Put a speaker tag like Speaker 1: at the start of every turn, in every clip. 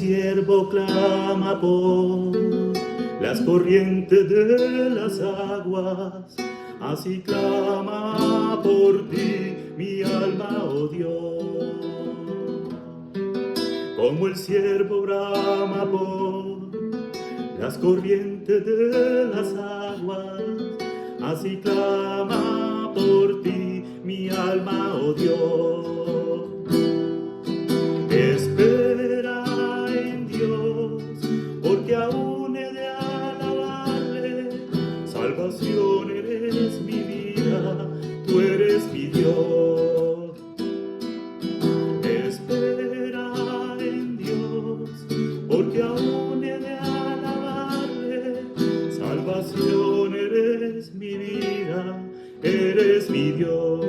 Speaker 1: Siervo clama por las corrientes de las aguas, así clama por ti mi alma, oh Dios. Como el siervo brama por las corrientes de las aguas, así clama por ti mi alma, oh Dios. Espera en Dios, porque aún he de alabarle. Salvación eres mi vida, tú eres mi Dios. Espera en Dios, porque aún he de alabarle. Salvación eres mi vida, eres mi Dios.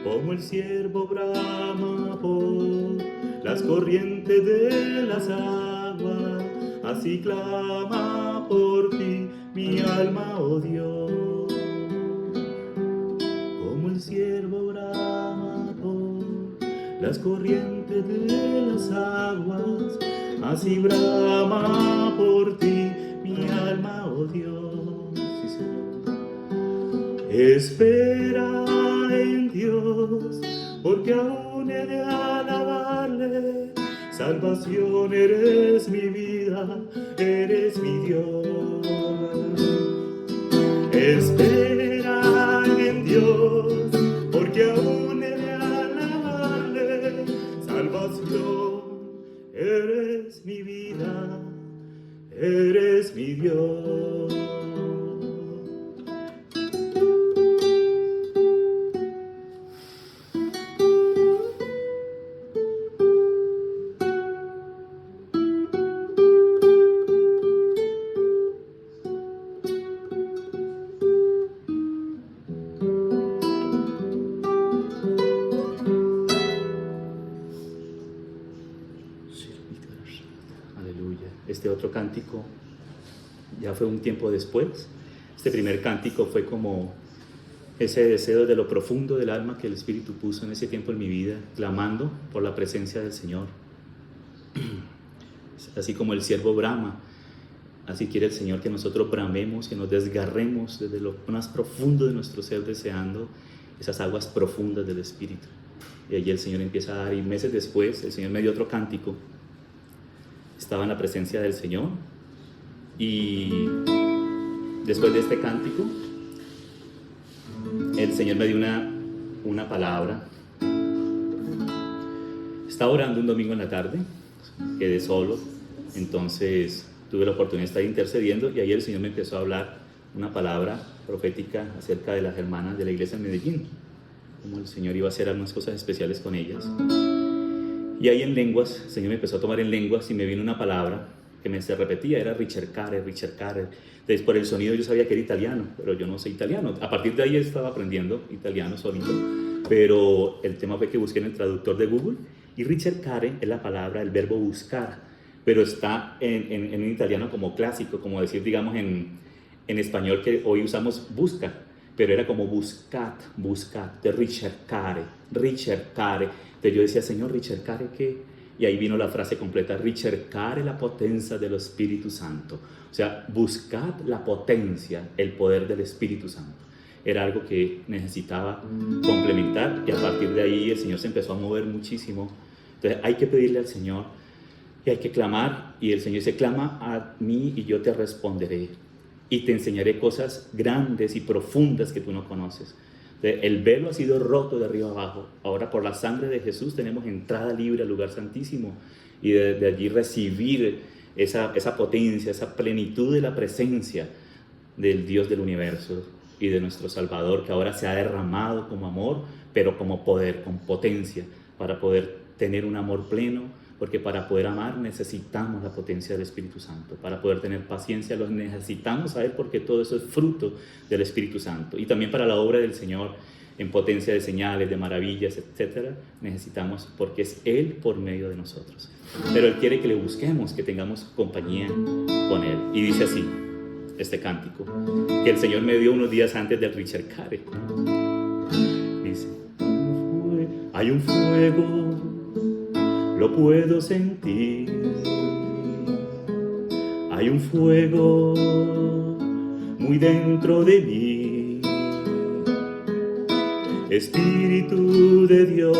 Speaker 1: Como el siervo brama por las corrientes de las aguas, así clama por ti mi alma, oh Dios. Como el siervo brama por las corrientes de las aguas, así brama por ti mi alma, oh Dios. Sí, Señor. Espera en Dios, porque aún he de alabarle. Salvación eres mi vida, eres mi Dios. Espera en Dios, porque aún he de alabarle. Salvación eres mi vida, eres mi Dios. Este otro cántico ya fue un tiempo después. Este primer cántico fue como ese deseo de lo profundo del alma que el Espíritu puso en ese tiempo en mi vida, clamando por la presencia del Señor. Así como el siervo brama, así quiere el Señor que nosotros bramemos, que nos desgarremos desde lo más profundo de nuestro ser, deseando esas aguas profundas del Espíritu. Y allí el Señor empieza a dar, y meses después el Señor me dio otro cántico. Estaba en la presencia del Señor, y después de este cántico el Señor me dio una palabra. Estaba orando un domingo en la tarde, quedé solo, entonces tuve la oportunidad de estar intercediendo, y ahí el Señor me empezó a hablar una palabra profética acerca de las hermanas de la iglesia en Medellín, como el Señor iba a hacer algunas cosas especiales con ellas. Y ahí en lenguas, el Señor me empezó a tomar en lenguas, y me vino una palabra que me se repetía, era ricercare, ricercare. Entonces por el sonido yo sabía que era italiano, pero yo no sé italiano. A partir de ahí estaba aprendiendo italiano solito, pero el tema fue que busqué en el traductor de Google, y ricercare es la palabra, el verbo buscar, pero está en un italiano como clásico, como decir, digamos, en español que hoy usamos busca, pero era como buscat, de ricercare. Entonces yo decía, Señor, ricercare ¿qué? Y ahí vino la frase completa, ricercare la potencia del Espíritu Santo. O sea, buscad la potencia, el poder del Espíritu Santo. Era algo que necesitaba complementar, y a partir de ahí el Señor se empezó a mover muchísimo. Entonces hay que pedirle al Señor y hay que clamar, y el Señor dice, clama a mí y yo te responderé y te enseñaré cosas grandes y profundas que tú no conoces. El velo ha sido roto de arriba abajo. Ahora por la sangre de Jesús tenemos entrada libre al lugar santísimo, y de allí recibir esa potencia, esa plenitud de la presencia del Dios del universo y de nuestro Salvador, que ahora se ha derramado como amor, pero como poder, con potencia, para poder tener un amor pleno, porque para poder amar necesitamos la potencia del Espíritu Santo. Para poder tener paciencia lo necesitamos saber, porque todo eso es fruto del Espíritu Santo. Y también para la obra del Señor, en potencia de señales, de maravillas, etc., necesitamos, porque es Él por medio de nosotros. Pero Él quiere que le busquemos, que tengamos compañía con Él. Y dice así, este cántico, que el Señor me dio unos días antes del ricercare. Dice, hay un fuego lo puedo sentir. Hay un fuego muy dentro de mí. Espíritu de Dios,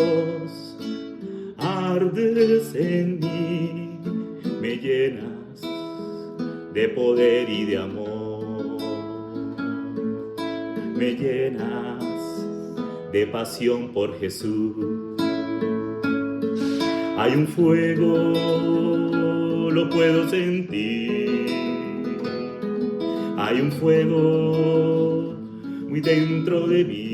Speaker 1: ardes en mí, me llenas de poder y de amor. Me llenas de pasión por Jesús. Hay un fuego, lo puedo sentir. Hay un fuego muy dentro de mí.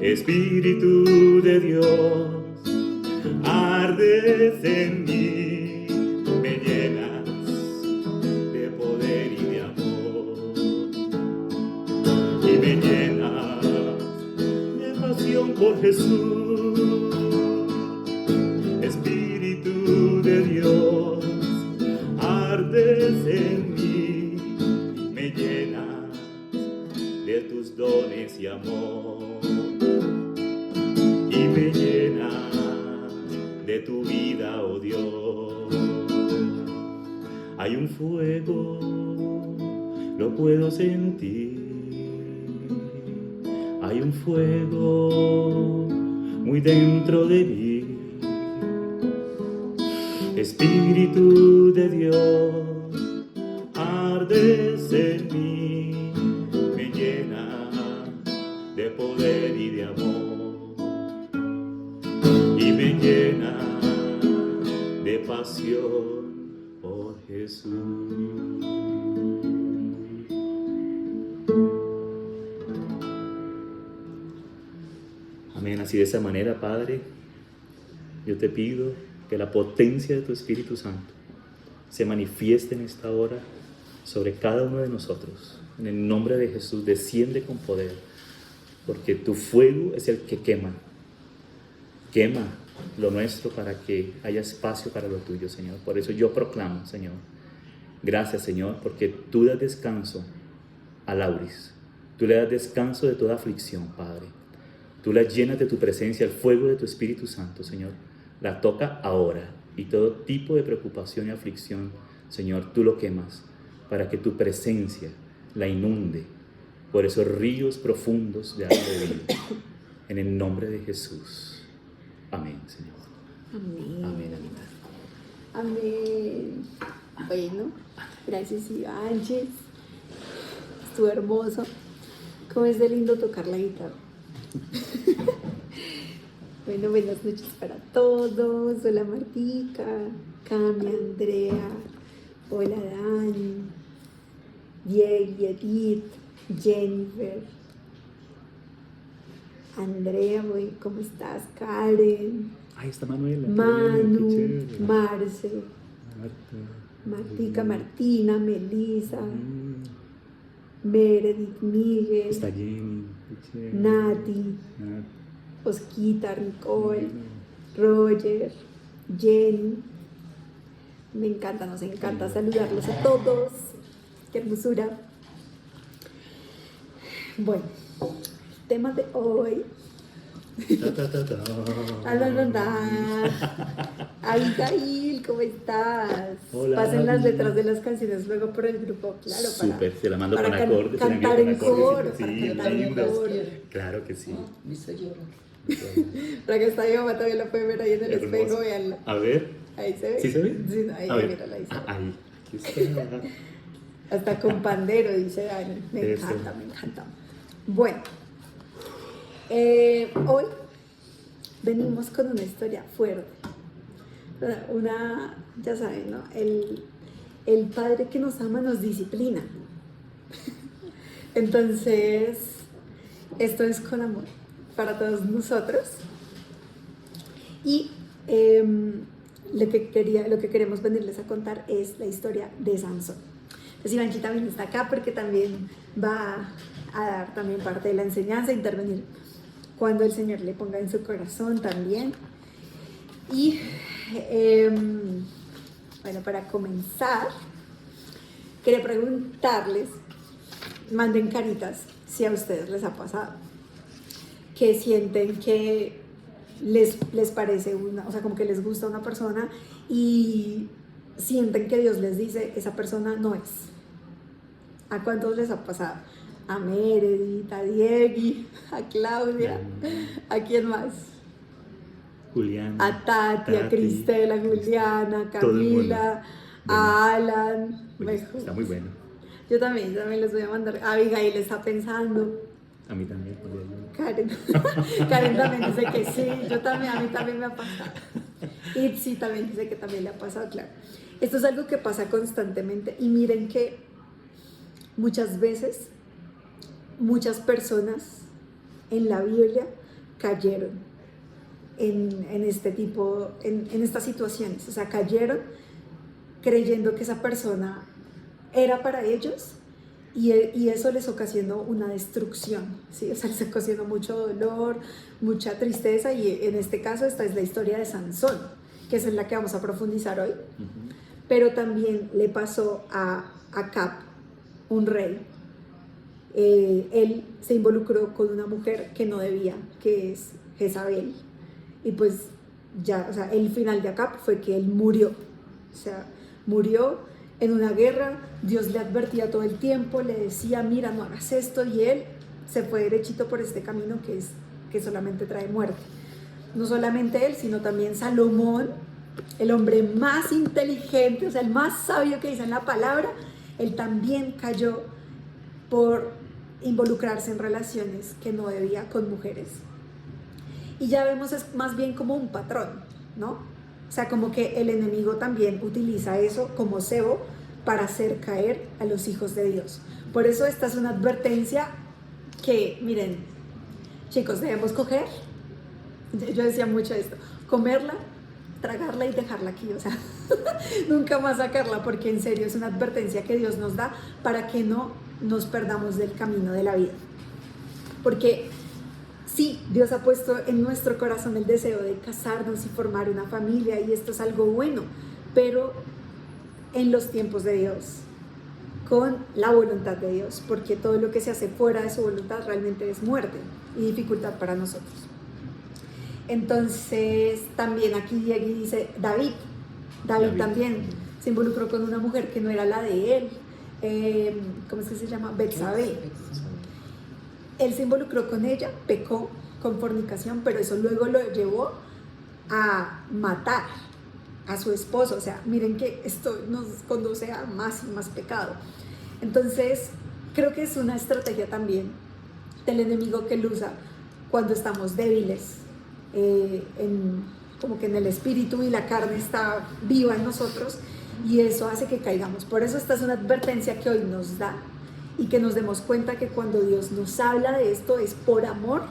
Speaker 1: Espíritu de Dios, ardes en mí, me llenas de poder y de amor. Y me llenas de pasión por Jesús. Espíritu de Dios, ardes en mí, me llenas de tus dones y amor. Y me llenas de tu vida, oh Dios. Hay un fuego, lo puedo sentir. Hay un fuego muy dentro de mí. Espíritu de Dios, ardes en mí, me llena de poder y de amor, y me llena de pasión por Jesús. Amén. Así de esa manera, Padre, yo te pido que la potencia de tu Espíritu Santo se manifieste en esta hora sobre cada uno de nosotros. En el nombre de Jesús, desciende con poder, porque tu fuego es el que quema. Quema lo nuestro para que haya espacio para lo tuyo, Señor. Por eso yo proclamo, Señor, gracias, Señor, porque tú das descanso a Lauris. Tú le das descanso de toda aflicción, Padre. Tú la llenas de tu presencia, el fuego de tu Espíritu Santo, Señor. La toca ahora, y todo tipo de preocupación y aflicción, Señor, tú lo quemas para que tu presencia la inunde por esos ríos profundos de agua de vida. En el nombre de Jesús. Amén, Señor.
Speaker 2: Amén.
Speaker 1: Amén, amén.
Speaker 2: Amén. Bueno, gracias, Ivánchez. Estuvo hermoso. Cómo es de lindo tocar la guitarra. Bueno, buenas noches para todos. Hola Martica, Cami, Andrea, hola Dani, Diego, Edith, Jennifer, Andrea, ¿cómo estás? Karen,
Speaker 1: Ahí está Manuela.
Speaker 2: Manu,
Speaker 1: Qué chévere.
Speaker 2: Marce, Martica, Martina, Melissa, Meredith, Miguel,
Speaker 1: Está Jenny. Qué chévere.
Speaker 2: Nati, Osquita, Nicole, Roger, Jenny. Me encanta, nos encanta saludarlos a todos. Qué hermosura. Bueno, el tema de hoy. Abigail, ¿cómo estás?
Speaker 1: Hola,
Speaker 2: Pasen las
Speaker 1: Abby.
Speaker 2: letras de las canciones luego por el grupo, claro,
Speaker 1: Súper, se la mando
Speaker 2: para
Speaker 1: con acordes. se la envío
Speaker 2: cantar
Speaker 1: con
Speaker 2: en
Speaker 1: acordes,
Speaker 2: coro,
Speaker 1: sí,
Speaker 2: para cantar en
Speaker 1: lindo.
Speaker 2: coro.
Speaker 1: Claro que sí.
Speaker 3: Me hizo llorar.
Speaker 2: Para que está mi mamá todavía lo puede ver ahí en el
Speaker 1: Hermoso.
Speaker 2: espejo, véanla.
Speaker 1: A ver.
Speaker 2: Ahí se ve.
Speaker 1: ¿Sí se ve?
Speaker 2: Sí, ahí,
Speaker 1: A ver.
Speaker 2: mírala, ahí se ve.
Speaker 1: Ahí. Aquí está.
Speaker 2: Hasta con pandero, dice Dani. Me
Speaker 1: Eso.
Speaker 2: encanta, me encanta. Bueno, hoy venimos con una historia fuerte. Ya saben, ¿no? El padre que nos ama nos disciplina. Entonces, esto es con amor para todos nosotros. Y lo que queremos venirles a contar es la historia de Sansón. Entonces Ivanchi también está acá porque también va a dar también parte de la enseñanza, intervenir cuando el Señor le ponga en su corazón también. Y bueno, para comenzar, quería preguntarles, manden caritas si a ustedes les ha pasado, que sienten que les parece o sea, como que les gusta una persona y sienten que Dios les dice, esa persona no es. ¿A cuántos les ha pasado? A Meredith, a Diegui, a Claudia, ¿a quién más?
Speaker 1: Julián.
Speaker 2: A Tati, a Cristela, a Juliana, a Camila, a Alan.
Speaker 1: Está muy bueno.
Speaker 2: Yo también les voy a mandar. Abigail está pensando.
Speaker 1: A mí también.
Speaker 2: Karen. Karen también dice que sí. A mí también me ha pasado. Y sí, también dice que también le ha pasado, claro. Esto es algo que pasa constantemente. Y miren que muchas veces, muchas personas en la Biblia cayeron en este tipo, en estas situaciones. O sea, cayeron creyendo que esa persona era para ellos y eso les ocasionó una destrucción, ¿sí? O sea, les ocasionó mucho dolor, mucha tristeza y en este caso esta es la historia de Sansón, que es en la que vamos a profundizar hoy. Pero también le pasó a Acab, un rey. Él se involucró con una mujer que no debía, que es Jezabel. Y pues ya, o sea, el final de Acab fue que él murió. O sea, murió en una guerra. Dios le advertía todo el tiempo, le decía, mira, no hagas esto. Y él se fue derechito por este camino que solamente trae muerte. No solamente él, sino también Salomón, el hombre más inteligente, o sea, el más sabio que dice en la palabra, él también cayó por involucrarse en relaciones que no debía con mujeres. Y ya vemos es más bien como un patrón, ¿no? O sea, como que el enemigo también utiliza eso como cebo para hacer caer a los hijos de Dios. Por eso esta es una advertencia que, miren, chicos, debemos coger, yo decía mucho esto, comerla, tragarla y dejarla aquí, o sea, nunca más sacarla, porque en serio es una advertencia que Dios nos da para que no nos perdamos del camino de la vida. Porque sí, Dios ha puesto en nuestro corazón el deseo de casarnos y formar una familia y esto es algo bueno, pero en los tiempos de Dios, con la voluntad de Dios, porque todo lo que se hace fuera de su voluntad realmente es muerte y dificultad para nosotros. Entonces también aquí dice David también se involucró con una mujer que no era la de él, ¿cómo es que se llama? Betsabé. Él se involucró con ella, pecó con fornicación, pero eso luego lo llevó a matar a su esposo. O sea, miren que esto nos conduce a más y más pecado. Entonces, creo que es una estrategia también del enemigo que él usa cuando estamos débiles, como que en el espíritu y la carne está viva en nosotros y eso hace que caigamos. Por eso esta es una advertencia que hoy nos da y que nos demos cuenta que cuando Dios nos habla de esto es por amor,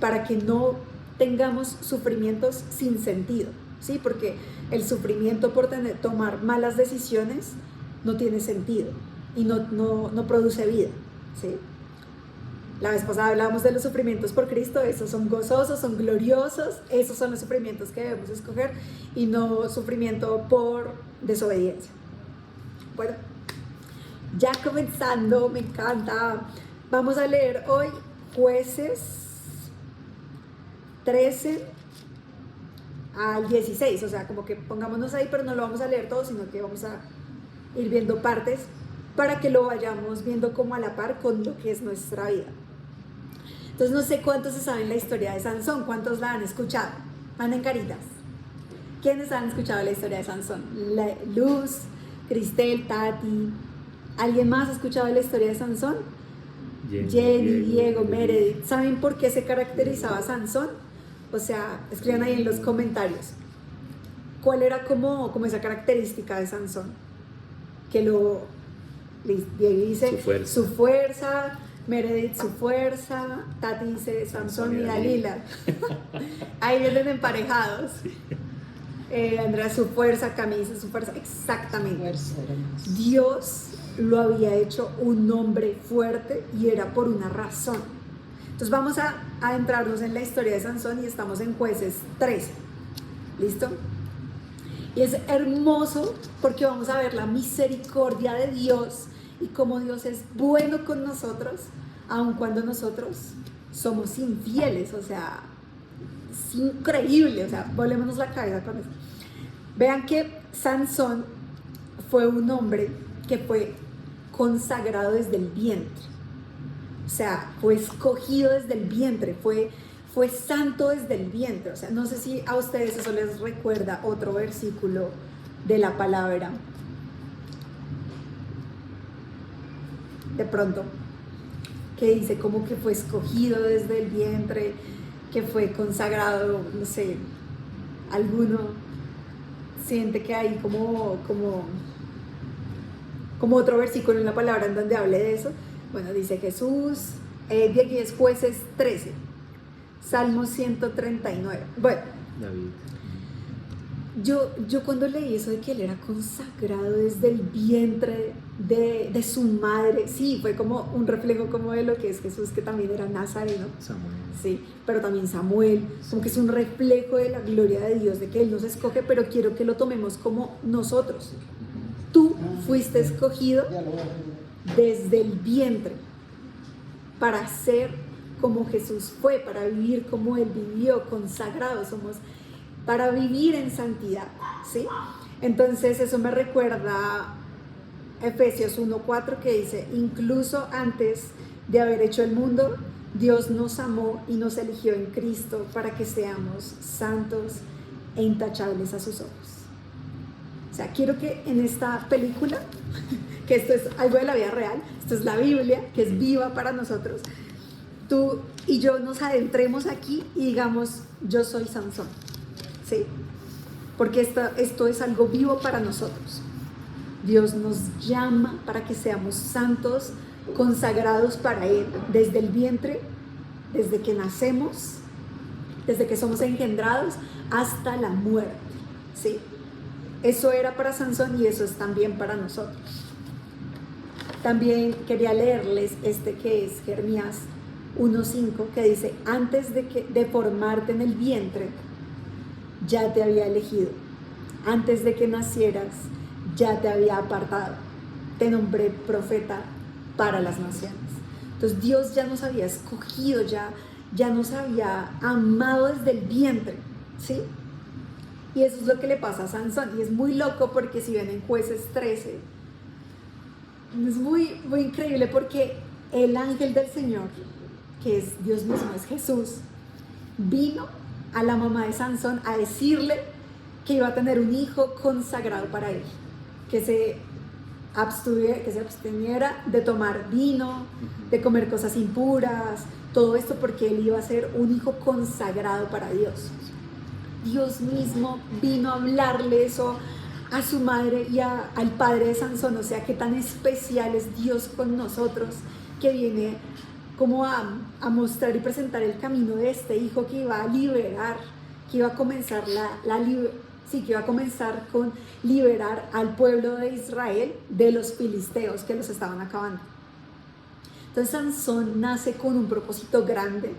Speaker 2: para que no tengamos sufrimientos sin sentido, ¿sí? Porque el sufrimiento por tomar malas decisiones no tiene sentido y no produce vida, ¿sí? La vez pasada hablábamos de los sufrimientos por Cristo, esos son gozosos, son gloriosos, esos son los sufrimientos que debemos escoger y no sufrimiento por desobediencia. Bueno, ya comenzando, me encanta. Vamos a leer hoy Jueces 13 al 16, o sea, como que pongámonos ahí, pero no lo vamos a leer todo, sino que vamos a ir viendo partes para que lo vayamos viendo como a la par con lo que es nuestra vida. Entonces no sé cuántos se saben la historia de Sansón, cuántos la han escuchado, manden caritas. ¿Quiénes han escuchado la historia de Sansón? Luz, Cristel, Tati. ¿Alguien más ha escuchado la historia de Sansón? Jenny, Diego, Meredith. ¿Saben por qué se caracterizaba Sansón? O sea, escriban ahí en los comentarios. ¿Cuál era como esa característica de Sansón? Que Diego dice su fuerza, Meredith su fuerza, Tati dice Sansón y Dalila. Ahí vienen emparejados. Andrea su fuerza, Camila dice su fuerza, exactamente. Dios lo había hecho un hombre fuerte y era por una razón. Entonces vamos a adentrarnos en la historia de Sansón y estamos en Jueces 13. ¿Listo? Y es hermoso porque vamos a ver la misericordia de Dios y cómo Dios es bueno con nosotros, aun cuando nosotros somos infieles. O sea, es increíble, o sea, volémonos la cabeza con eso. Vean que Sansón fue un hombre que fue consagrado desde el vientre, o sea, fue escogido desde el vientre, fue santo desde el vientre. O sea, no sé si a ustedes eso les recuerda otro versículo de la palabra, de pronto, que dice como que fue escogido desde el vientre, que fue consagrado, no sé, alguno siente que hay como otro versículo en la palabra en donde hable de eso. Bueno, dice Jesús, de aquí es Jueces 13, Salmo 139. Bueno,
Speaker 1: David.
Speaker 2: yo cuando leí eso de que él era consagrado desde el vientre de su madre, sí, fue como un reflejo como de lo que es Jesús, que también era nazareno.
Speaker 1: Samuel.
Speaker 2: Sí, pero también Samuel, como que es un reflejo de la gloria de Dios, de que Él nos escoge, pero quiero que lo tomemos como nosotros. Tú fuiste escogido desde el vientre para ser como Jesús fue, para vivir como Él vivió, consagrado, somos para vivir en santidad, ¿sí? Entonces eso me recuerda Efesios 1:4 que dice, incluso antes de haber hecho el mundo, Dios nos amó y nos eligió en Cristo para que seamos santos e intachables a sus ojos. O sea, quiero que en esta película, que esto es algo de la vida real, esto es la Biblia, que es viva para nosotros, tú y yo nos adentremos aquí y digamos, yo soy Sansón, ¿sí? Porque esto es algo vivo para nosotros. Dios nos llama para que seamos santos, consagrados para Él, desde el vientre, desde que nacemos, desde que somos engendrados, hasta la muerte, ¿sí? Eso era para Sansón y eso es también para nosotros. También quería leerles que es Jeremías 1:5, que dice, antes de formarte en el vientre, ya te había elegido. Antes de que nacieras, ya te había apartado. Te nombré profeta para las naciones. Entonces Dios ya nos había escogido, ya nos había amado desde el vientre, ¿sí? Y eso es lo que le pasa a Sansón. Y es muy loco porque si ven en Jueces 13, es muy, muy increíble porque el ángel del Señor, que es Dios mismo, es Jesús, vino a la mamá de Sansón a decirle que iba a tener un hijo consagrado para él, que se absteniera de tomar vino, de comer cosas impuras, todo esto porque él iba a ser un hijo consagrado para Dios. Dios mismo vino a hablarle eso a su madre y al padre de Sansón, o sea, qué tan especial es Dios con nosotros, que viene como a mostrar y presentar el camino de este hijo que iba a liberar, que iba a comenzar que iba a comenzar con liberar al pueblo de Israel de los filisteos que los estaban acabando. Entonces Sansón nace con un propósito grande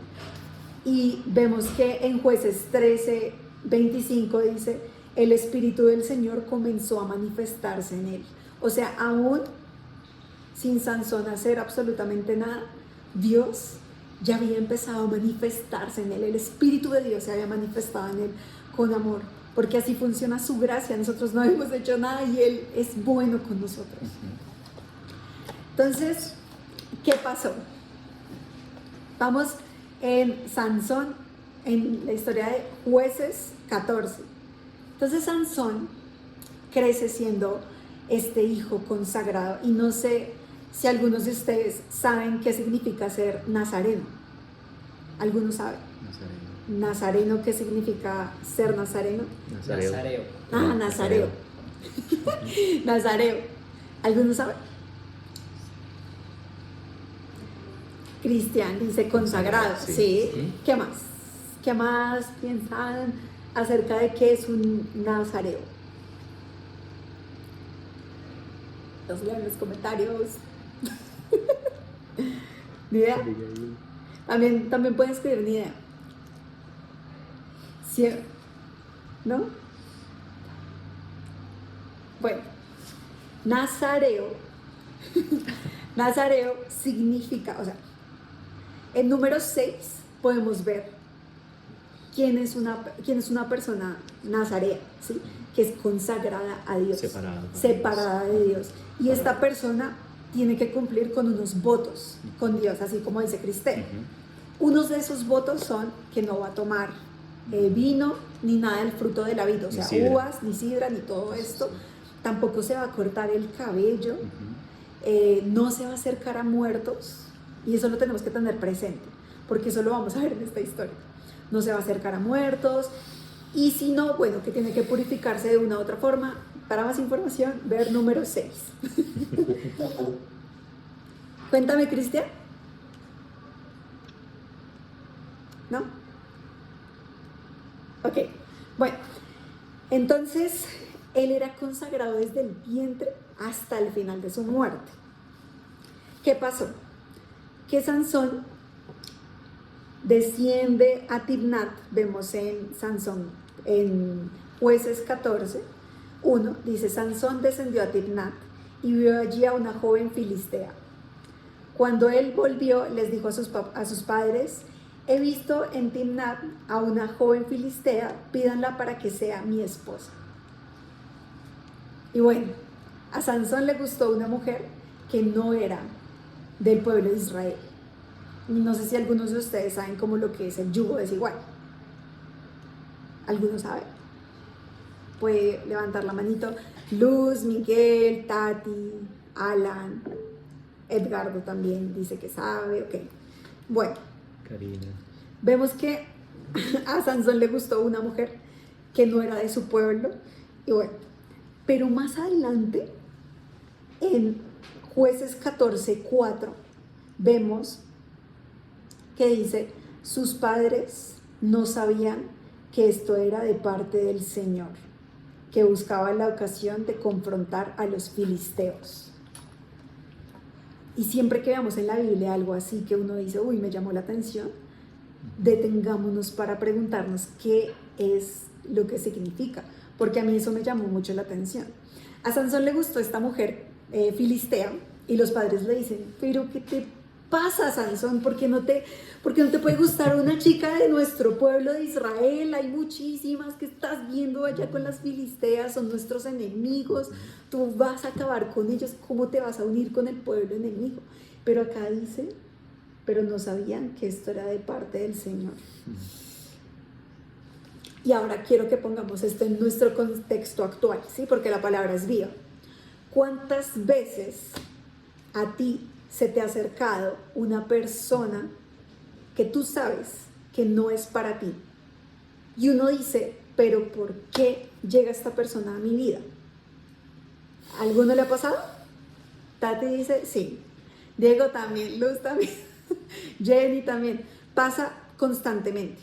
Speaker 2: y vemos que en Jueces 13:25 dice, el Espíritu del Señor comenzó a manifestarse en él. O sea, aún sin Sansón hacer absolutamente nada, Dios ya había empezado a manifestarse en él. El Espíritu de Dios se había manifestado en él con amor. Porque así funciona su gracia. Nosotros no hemos hecho nada y Él es bueno con nosotros. Entonces, ¿qué pasó? Vamos en Sansón, en la historia de Jueces 14. Entonces Sansón crece siendo este hijo consagrado. Y no sé si algunos de ustedes saben qué significa ser nazareno. ¿Algunos saben? Nazareno, ¿qué significa ser nazareno?
Speaker 3: Nazareo.
Speaker 2: Ah, nazareo. Nazareo. ¿Algunos saben? Cristian dice consagrado. Sí. ¿Qué más? ¿Qué más piensan acerca de qué es un nazareo? Los leo en los comentarios. ¿Ni idea? También pueden escribir ni idea. ¿Sí? ¿No? Bueno, nazareo. Nazareo significa, o sea, en número 6 podemos ver quién es una persona nazarea, ¿sí? Que es consagrada a Dios, separada de Dios. Y esta persona tiene que cumplir con unos votos con Dios, así como dice Cristel. Unos de esos votos son que no va a tomar vino ni nada del fruto de la vid, o sea, uvas, ni sidra, ni todo esto. Tampoco se va a cortar el cabello, no se va a acercar a muertos, y eso lo tenemos que tener presente, porque eso lo vamos a ver en esta historia. No se va a acercar a muertos, y si no, bueno, que tiene que purificarse de una u otra forma. Para más información, ver número 6. Cuéntame, Cristian. ¿No? Ok, bueno, entonces él era consagrado desde el vientre hasta el final de su muerte. ¿Qué pasó? Que Sansón desciende a Timnat, vemos en Sansón, en Jueces 14:1, dice: Sansón descendió a Timnat y vio allí a una joven filistea. Cuando él volvió, les dijo a sus padres: he visto en Timnat a una joven filistea, pídanla para que sea mi esposa. Y bueno, a Sansón le gustó una mujer que no era del pueblo de Israel. Y no sé si algunos de ustedes saben cómo lo que es el yugo desigual. ¿Algunos saben? Puede levantar la manito. Luz, Miguel, Tati, Alan, Edgardo también dice que sabe. Ok, bueno.
Speaker 1: Karina.
Speaker 2: Vemos que a Sansón le gustó una mujer que no era de su pueblo. Y bueno, pero más adelante, en Jueces 14:4, vemos que dice: sus padres no sabían que esto era de parte del Señor, que buscaba la ocasión de confrontar a los filisteos. Y siempre que veamos en la Biblia algo así que uno dice: uy, me llamó la atención, detengámonos para preguntarnos qué es lo que significa, porque a mí eso me llamó mucho la atención. A Sansón le gustó esta mujer filistea, y los padres le dicen: pero ¿qué te pasa, Sansón? ¿Por qué no te puede gustar una chica de nuestro pueblo de Israel? Hay muchísimas que estás viendo allá con las filisteas, son nuestros enemigos, tú vas a acabar con ellos, ¿cómo te vas a unir con el pueblo enemigo? Pero acá dice: pero no sabían que esto era de parte del Señor. Y ahora quiero que pongamos esto en nuestro contexto actual, ¿sí? Porque la palabra es viva. ¿Cuántas veces a ti se te ha acercado una persona que tú sabes que no es para ti? Y uno dice: pero ¿por qué llega esta persona a mi vida? ¿A alguno le ha pasado? Tati dice sí. Diego también, Luz también, Jenny también. Pasa constantemente.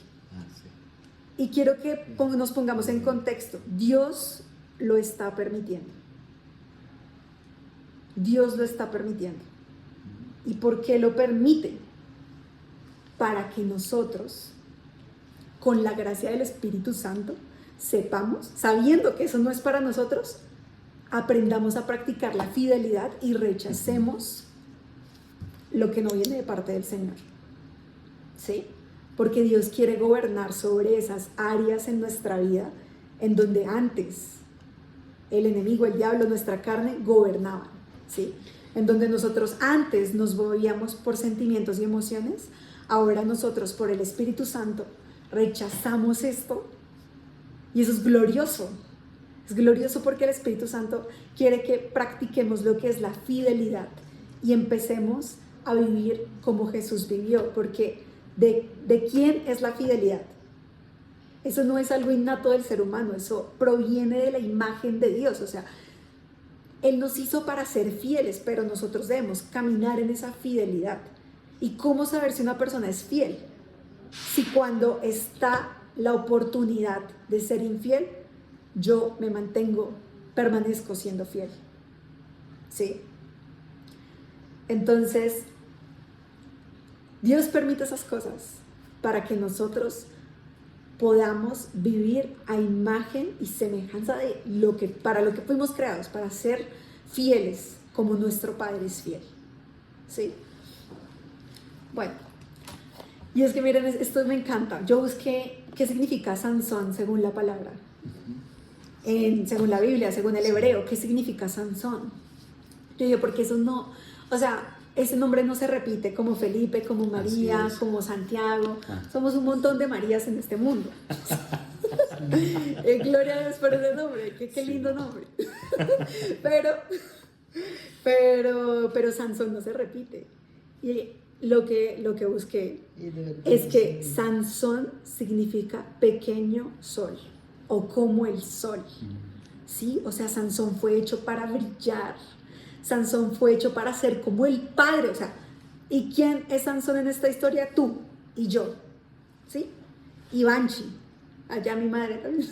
Speaker 2: Y quiero que nos pongamos en contexto. Dios lo está permitiendo. Dios lo está permitiendo. ¿Y por qué lo permite? Para que nosotros, con la gracia del Espíritu Santo, sepamos, sabiendo que eso no es para nosotros, aprendamos a practicar la fidelidad y rechacemos lo que no viene de parte del Señor. ¿Sí? Porque Dios quiere gobernar sobre esas áreas en nuestra vida en donde antes el enemigo, el diablo, nuestra carne gobernaban, ¿sí? En donde nosotros antes nos movíamos por sentimientos y emociones, ahora nosotros por el Espíritu Santo rechazamos esto, y eso es glorioso. Es glorioso porque el Espíritu Santo quiere que practiquemos lo que es la fidelidad y empecemos a vivir como Jesús vivió, porque ¿de quién es la fidelidad? Eso no es algo innato del ser humano, eso proviene de la imagen de Dios. O sea, Él nos hizo para ser fieles, pero nosotros debemos caminar en esa fidelidad. ¿Y cómo saber si una persona es fiel? Si cuando está la oportunidad de ser infiel, yo permanezco siendo fiel. ¿Sí? Entonces, Dios permite esas cosas para que nosotros podamos vivir a imagen y semejanza de para lo que fuimos creados, para ser fieles como nuestro Padre es fiel. ¿Sí? Bueno, y es que miren, esto me encanta. Yo busqué ¿qué significa Sansón según la palabra? Según la Biblia, según el hebreo, ¿qué significa Sansón? Yo digo, porque eso no, o sea, ese nombre no se repite como Felipe, como María, como Santiago. Somos un montón de Marías en este mundo. Gloria a Dios por ese nombre, qué lindo nombre. pero Sansón no se repite. Y lo que busqué es que Sansón significa pequeño sol o como el sol, ¿sí? O sea, Sansón fue hecho para brillar, Sansón fue hecho para ser como el padre, o sea, ¿y quién es Sansón en esta historia? Tú y yo, ¿sí? Y Banchi, allá mi madre también.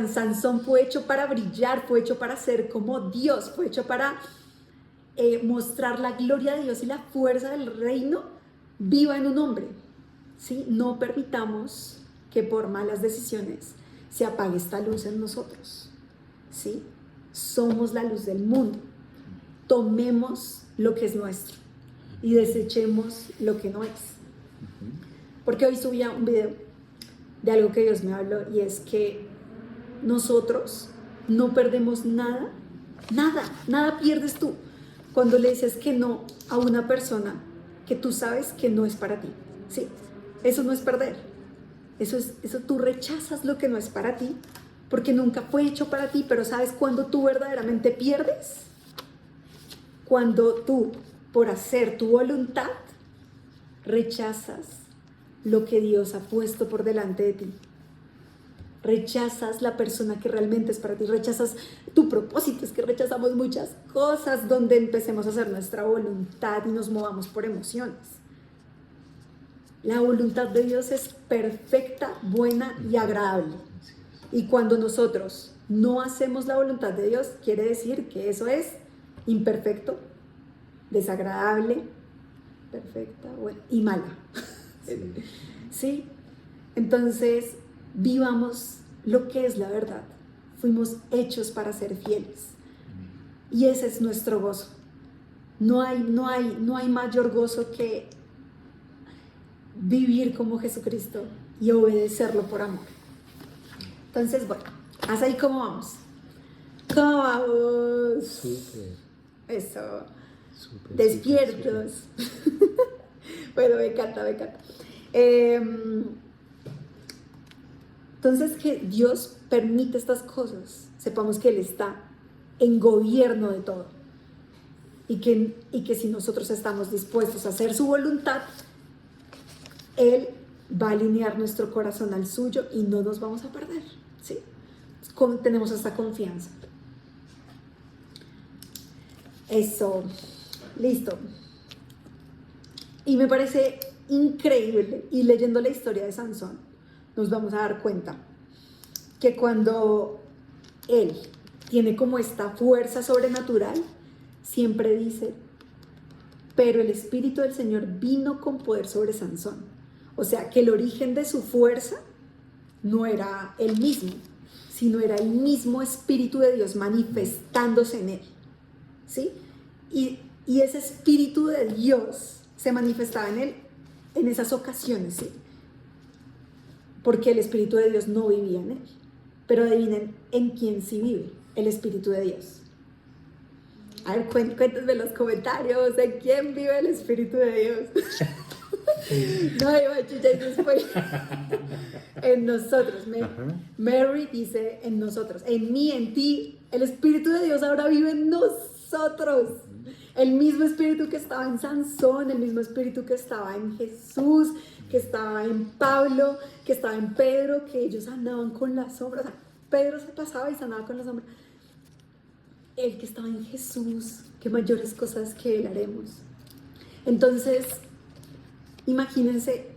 Speaker 2: Sansón fue hecho para brillar, fue hecho para ser como Dios, fue hecho para mostrar la gloria de Dios y la fuerza del reino viva en un hombre, ¿sí? No permitamos que por malas decisiones se apague esta luz en nosotros, ¿sí? Somos la luz del mundo. Tomemos lo que es nuestro y desechemos lo que no es. Porque hoy subía un video de algo que Dios me habló, y es que nosotros no perdemos nada, nada pierdes tú cuando le dices que no a una persona que tú sabes que no es para ti, ¿sí? Eso no es perder, eso tú rechazas lo que no es para ti, porque nunca fue hecho para ti. Pero ¿sabes cuándo tú verdaderamente pierdes? Cuando tú, por hacer tu voluntad, rechazas lo que Dios ha puesto por delante de ti. Rechazas la persona que realmente es para ti, rechazas tu propósito. Es que rechazamos muchas cosas donde empecemos a hacer nuestra voluntad y nos movamos por emociones. La voluntad de Dios es perfecta, buena y agradable. Y cuando nosotros no hacemos la voluntad de Dios, quiere decir que eso es imperfecto, desagradable, perfecta, buena y mala. ¿Sí? Entonces, vivamos lo que es la verdad. Fuimos hechos para ser fieles. Y ese es nuestro gozo. No hay mayor gozo que vivir como Jesucristo y obedecerlo por amor. Entonces, bueno, hasta ahí cómo vamos. ¿Cómo vamos?
Speaker 3: Súper.
Speaker 2: Eso.
Speaker 3: Súper,
Speaker 2: Despiertos.
Speaker 3: súper.
Speaker 2: Bueno, me encanta. Entonces, que Dios permite estas cosas, sepamos que Él está en gobierno de todo, y que si nosotros estamos dispuestos a hacer su voluntad, Él va a alinear nuestro corazón al suyo y no nos vamos a perder, ¿sí? Tenemos esta confianza. Eso, listo. Y me parece increíble, y leyendo la historia de Sansón, nos vamos a dar cuenta que cuando él tiene como esta fuerza sobrenatural, siempre dice, pero el Espíritu del Señor vino con poder sobre Sansón. O sea, que el origen de su fuerza no era el mismo, sino era el mismo Espíritu de Dios manifestándose en él, ¿sí? Y ese Espíritu de Dios se manifestaba en él en esas ocasiones, ¿sí? Porque el Espíritu de Dios no vivía en él. Pero adivinen en quién sí vive el Espíritu de Dios. A ver, cuéntenme en los comentarios en quién vive el Espíritu de Dios. No, Iván Chicha, y después en nosotros. Mary dice en nosotros, en mí, en ti. El Espíritu de Dios ahora vive en nosotros. El mismo Espíritu que estaba en Sansón, el mismo Espíritu que estaba en Jesús, que estaba en Pablo, que estaba en Pedro, que ellos andaban con la sombra. O sea, Pedro se pasaba y sanaba con la sombra. El que estaba en Jesús, que mayores cosas que Él haremos. Entonces, imagínense,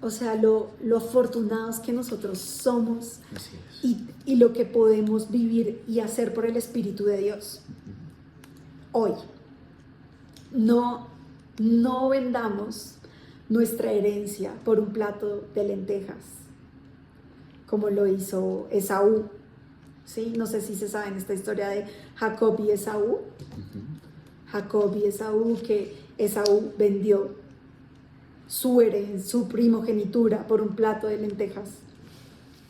Speaker 2: o sea, lo afortunados que nosotros somos y lo que podemos vivir y hacer por el Espíritu de Dios. Hoy, no vendamos nuestra herencia por un plato de lentejas, como lo hizo Esaú, ¿sí? No sé si se sabe en esta historia de Jacob y Esaú. Jacob y Esaú, que Esaú vendió su herencia, su primogenitura por un plato de lentejas.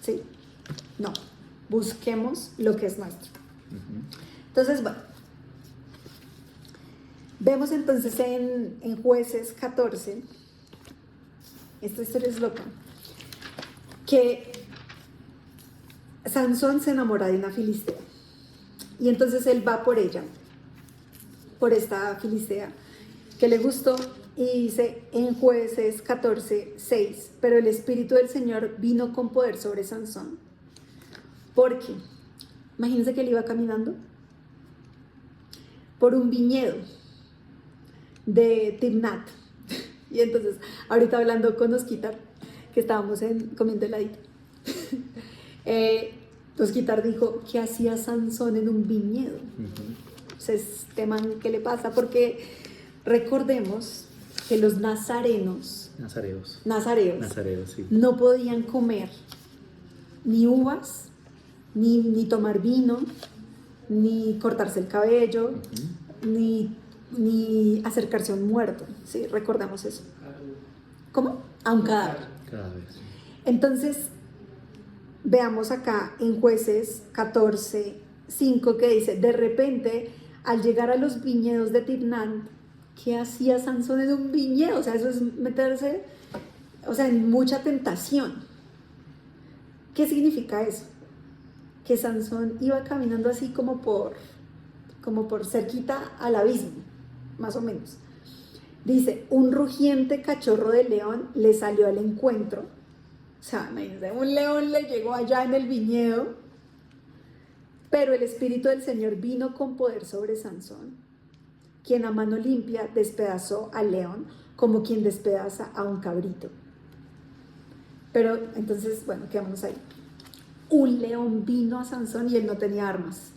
Speaker 2: ¿Sí? No. Busquemos lo que es nuestro. Entonces, bueno. Vemos entonces en Jueces 14, esta historia es loca, que Sansón se enamora de una filistea. Y entonces él va por ella, por esta filistea, que le gustó, y dice en Jueces 14, 6, pero el Espíritu del Señor vino con poder sobre Sansón. Porque, imagínense que él iba caminando por un viñedo de Timnat. Y entonces, ahorita hablando con Osquitar, que estábamos comiendo heladito, Osquitar dijo, ¿qué hacía Sansón en un viñedo? Entonces, este man, ¿qué le pasa? Porque recordemos que los nazareos,
Speaker 1: sí.
Speaker 2: no podían comer ni uvas, ni tomar vino, ni cortarse el cabello, ni acercarse a un muerto, ¿sí? Recordamos eso. ¿Cómo? A un cadáver.
Speaker 1: Sí.
Speaker 2: Entonces, veamos acá en Jueces 14, 5, que dice, de repente, al llegar a los viñedos de Timnat, ¿qué hacía Sansón en un viñedo? O sea, eso es meterse, o sea, en mucha tentación. ¿Qué significa eso? Que Sansón iba caminando así como por cerquita al abismo, más o menos. Dice, un rugiente cachorro de león le salió al encuentro. O sea, un león le llegó allá en el viñedo, pero el Espíritu del Señor vino con poder sobre Sansón, quien a mano limpia despedazó al león como quien despedaza a un cabrito. Pero entonces, bueno, quedamos ahí. Un león vino a Sansón y él no tenía armas.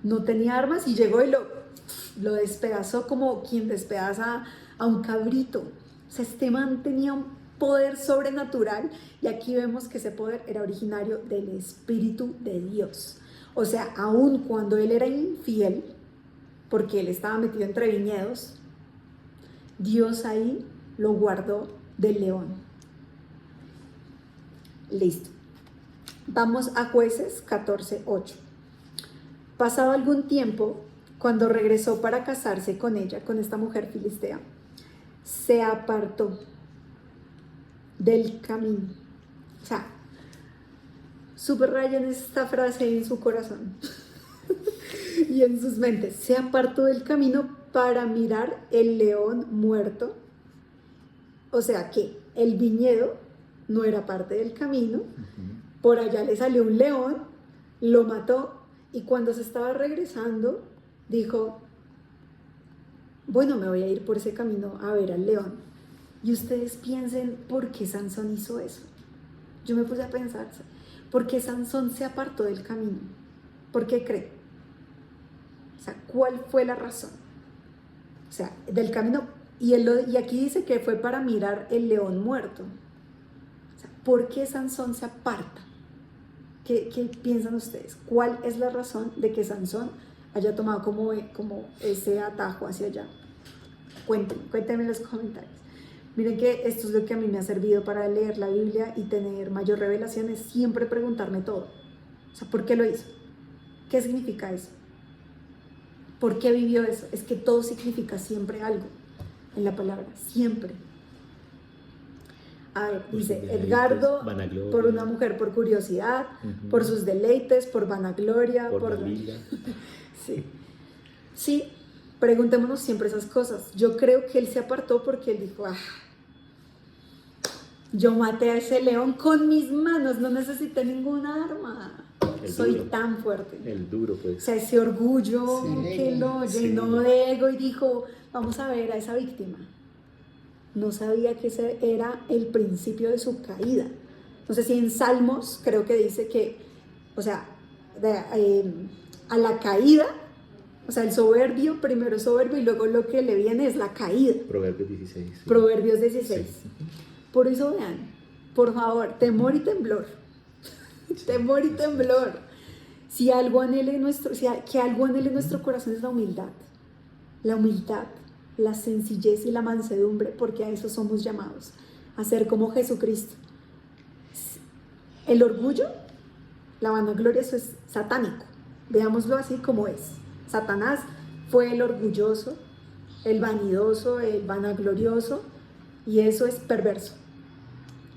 Speaker 2: No tenía armas y llegó y lo despedazó como quien despedaza a un cabrito. O sea, este man tenía un poder sobrenatural y aquí vemos que ese poder era originario del Espíritu de Dios. O sea, aun cuando él era infiel, porque él estaba metido entre viñedos, Dios ahí lo guardó del león. Listo. Vamos a Jueces 14, 8. Pasado algún tiempo, cuando regresó para casarse con ella, con esta mujer filistea, se apartó del camino. O sea, subrayen esta frase en su corazón y en sus mentes. Se apartó del camino para mirar el león muerto. O sea que el viñedo no era parte del camino. Por allá le salió un león, lo mató. Y cuando se estaba regresando, dijo, bueno, me voy a ir por ese camino a ver al león. Y ustedes piensen, ¿por qué Sansón hizo eso? Yo me puse a pensar, ¿por qué Sansón se apartó del camino? ¿Por qué cree? O sea, ¿cuál fue la razón? O sea, del camino, y aquí dice que fue para mirar el león muerto. O sea, ¿por qué Sansón se aparta? ¿Qué piensan ustedes? ¿Cuál es la razón de que Sansón haya tomado como ese atajo hacia allá? Cuéntenme en los comentarios. Miren que esto es lo que a mí me ha servido para leer la Biblia y tener mayor revelación, es siempre preguntarme todo. O sea, ¿por qué lo hizo? ¿Qué significa eso? ¿Por qué vivió eso? Es que todo significa siempre algo en la palabra, siempre. A ver, dice Edgardo, por una mujer, por curiosidad, por sus deleites, por vanagloria,
Speaker 1: por la vida.
Speaker 2: Sí, preguntémonos siempre esas cosas. Yo creo que él se apartó porque él dijo, yo maté a ese león con mis manos, no necesité ninguna arma. Soy tan fuerte.
Speaker 1: El duro, pues.
Speaker 2: O sea, ese orgullo que lo llenó de ego y dijo, vamos a ver a esa víctima. No sabía que ese era el principio de su caída. Entonces, si en Salmos creo que dice que, o sea, a la caída, o sea, el soberbio, primero es soberbio y luego lo que le viene es la caída.
Speaker 1: Proverbios 16. Sí.
Speaker 2: Proverbios 16. Sí. Por eso vean, por favor, temor y temblor. Temor y temblor. Si algo anhele nuestro corazón es la humildad. La humildad. la sencillez y la mansedumbre, porque a eso somos llamados, a ser como Jesucristo. El orgullo, la vanagloria, eso es satánico, veámoslo así como es. Satanás fue el orgulloso, el vanidoso, el vanaglorioso, y eso es perverso.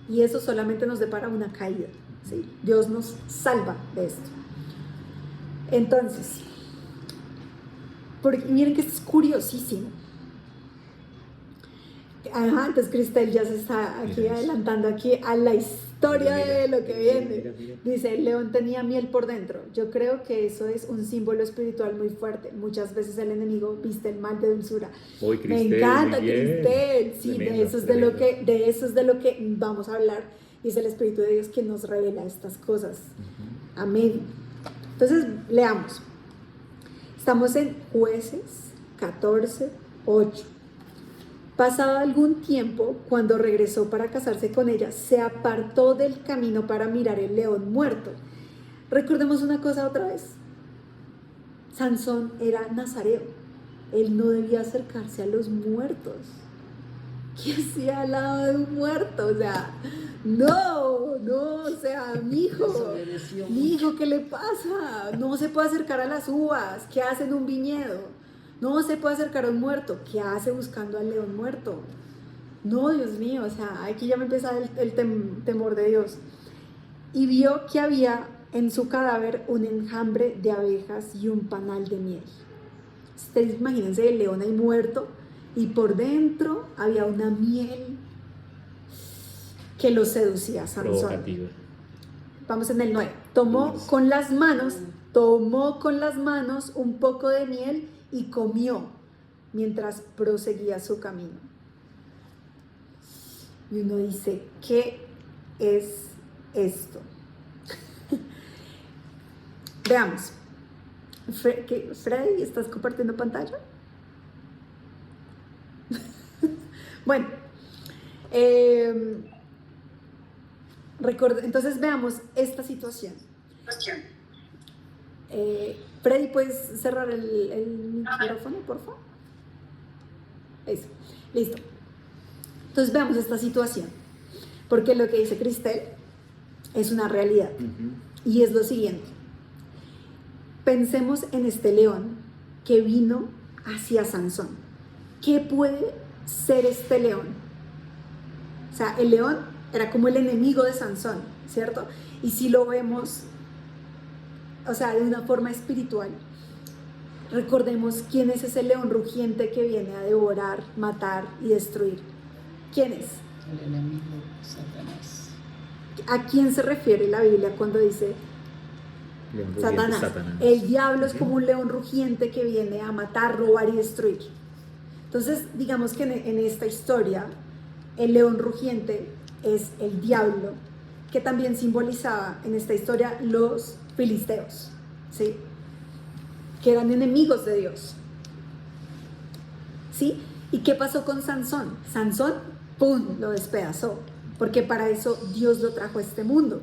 Speaker 2: Y eso solamente nos depara una caída, ¿sí? Dios nos salva de esto. Entonces, porque miren que esto es curiosísimo. Ajá, entonces Cristel ya se está aquí adelantando aquí a la historia de lo que viene. Dice, el león tenía miel por dentro. Yo creo que eso es un símbolo espiritual muy fuerte. Muchas veces el enemigo viste el mal de dulzura.
Speaker 1: Uy, Cristel,
Speaker 2: me encanta, Cristel. Sí,
Speaker 1: tremendo,
Speaker 2: de eso es de lo que vamos a hablar. Y es el Espíritu de Dios quien nos revela estas cosas. Amén. Entonces, leamos. Estamos en Jueces 14:8. Pasado algún tiempo, cuando regresó para casarse con ella, se apartó del camino para mirar el león muerto. Recordemos una cosa otra vez. Sansón era nazareo. Él no debía acercarse a los muertos. ¿Qué hacía al lado de un muerto? O sea, no, o sea, mi hijo, ¿qué le pasa? No se puede acercar a las uvas. ¿Qué hace en un viñedo? No se puede acercar a un muerto. ¿Qué hace buscando al león muerto? No, Dios mío, o sea, aquí ya me empieza el temor de Dios. Y vio que había en su cadáver un enjambre de abejas y un panal de miel. Ustedes imagínense el león ahí muerto y por dentro había una miel que lo seducía a Sansón.
Speaker 1: Provocativa.
Speaker 2: Vamos en el 9. Tomó con las manos un poco de miel y comió mientras proseguía su camino. Y uno dice, ¿qué es esto? Veamos. Freddy, ¿estás compartiendo pantalla? Bueno, entonces veamos esta situación. Freddy, ¿puedes cerrar el micrófono, por favor? Eso, listo. Entonces veamos esta situación, porque lo que dice Cristel es una realidad. Y es lo siguiente. Pensemos en este león que vino hacia Sansón. ¿Qué puede ser este león? O sea, el león era como el enemigo de Sansón, ¿cierto? Y si lo vemos, o sea, de una forma espiritual, recordemos quién es ese león rugiente que viene a devorar, matar y destruir. ¿Quién es?
Speaker 3: El enemigo, Satanás.
Speaker 2: ¿A quién se refiere la Biblia cuando dice Satanás? El diablo es como un león rugiente que viene a matar, robar y destruir. Entonces, digamos que en esta historia, el león rugiente es el diablo, que también simbolizaba en esta historia los filisteos, ¿sí? Que eran enemigos de Dios, ¿sí? ¿Y qué pasó con Sansón? Sansón, ¡pum!, lo despedazó, porque para eso Dios lo trajo a este mundo.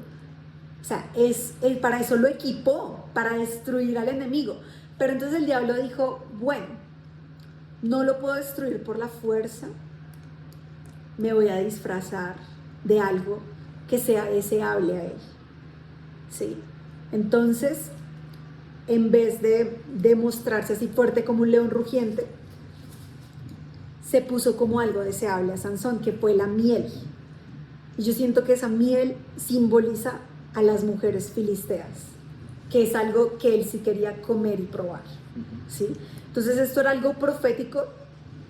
Speaker 2: O sea, para eso lo equipó, para destruir al enemigo. Pero entonces el diablo dijo, bueno, no lo puedo destruir por la fuerza, me voy a disfrazar de algo que sea deseable a él, ¿sí? Entonces, en vez de mostrarse así fuerte como un león rugiente, se puso como algo deseable a Sansón, que fue la miel. Y yo siento que esa miel simboliza a las mujeres filisteas, que es algo que él sí quería comer y probar, ¿sí? Entonces esto era algo profético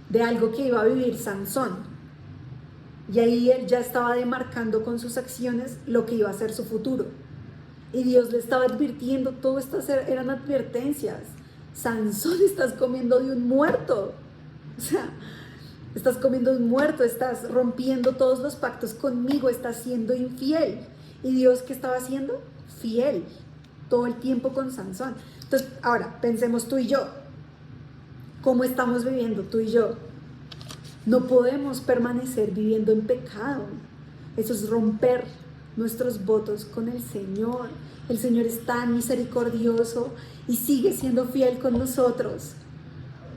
Speaker 2: de algo que iba a vivir Sansón. Y ahí él ya estaba demarcando con sus acciones lo que iba a ser su futuro. Y Dios le estaba advirtiendo, todo estas eran advertencias. Sansón, estás comiendo de un muerto. O sea, estás comiendo de un muerto, estás rompiendo todos los pactos conmigo, estás siendo infiel. ¿Y Dios qué estaba haciendo? Fiel, todo el tiempo con Sansón. Entonces, ahora, pensemos tú y yo. ¿Cómo estamos viviendo tú y yo? No podemos permanecer viviendo en pecado. Eso es romper nuestros votos con el Señor. El Señor es tan misericordioso y sigue siendo fiel con nosotros.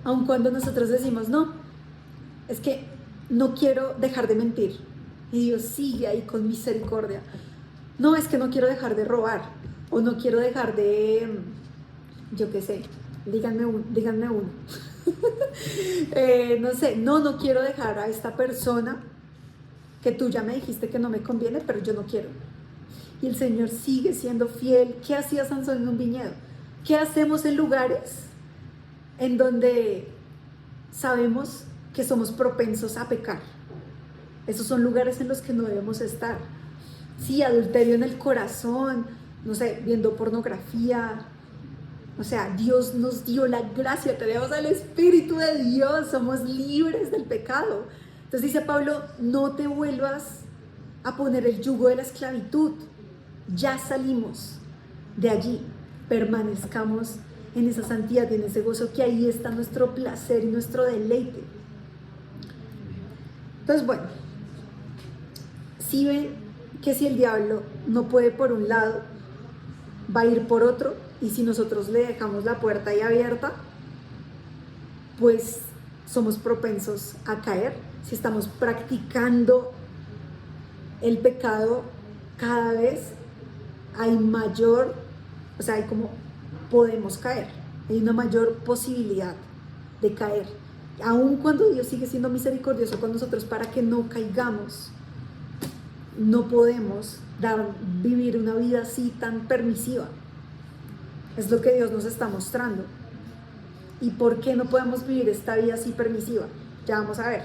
Speaker 2: Aun cuando nosotros decimos, no, es que no quiero dejar de mentir. Y Dios sigue ahí con misericordia. No, es que no quiero dejar de robar, o no quiero dejar de, yo qué sé, díganme uno. No sé, no quiero dejar a esta persona que tú ya me dijiste que no me conviene, pero yo no quiero. Y el Señor sigue siendo fiel. ¿Qué hacía Sansón en un viñedo? ¿Qué hacemos en lugares en donde sabemos que somos propensos a pecar? Esos son lugares en los que no debemos estar. Sí, adulterio en el corazón, no sé, viendo pornografía. O sea, Dios nos dio la gracia, tenemos el Espíritu de Dios, somos libres del pecado. Entonces dice Pablo, no te vuelvas a poner el yugo de la esclavitud. Ya salimos de allí, permanezcamos en esa santidad y en ese gozo, que ahí está nuestro placer y nuestro deleite. Entonces, bueno, si ven que si el diablo no puede por un lado, va a ir por otro, y si nosotros le dejamos la puerta ahí abierta, pues somos propensos a caer. Si estamos practicando el pecado, cada vez hay mayor, o sea, hay como podemos caer, hay una mayor posibilidad de caer, aun cuando Dios sigue siendo misericordioso con nosotros para que no caigamos. No podemos vivir una vida así tan permisiva. Es lo que Dios nos está mostrando. ¿Y por qué no podemos vivir esta vida así permisiva? Ya vamos a ver.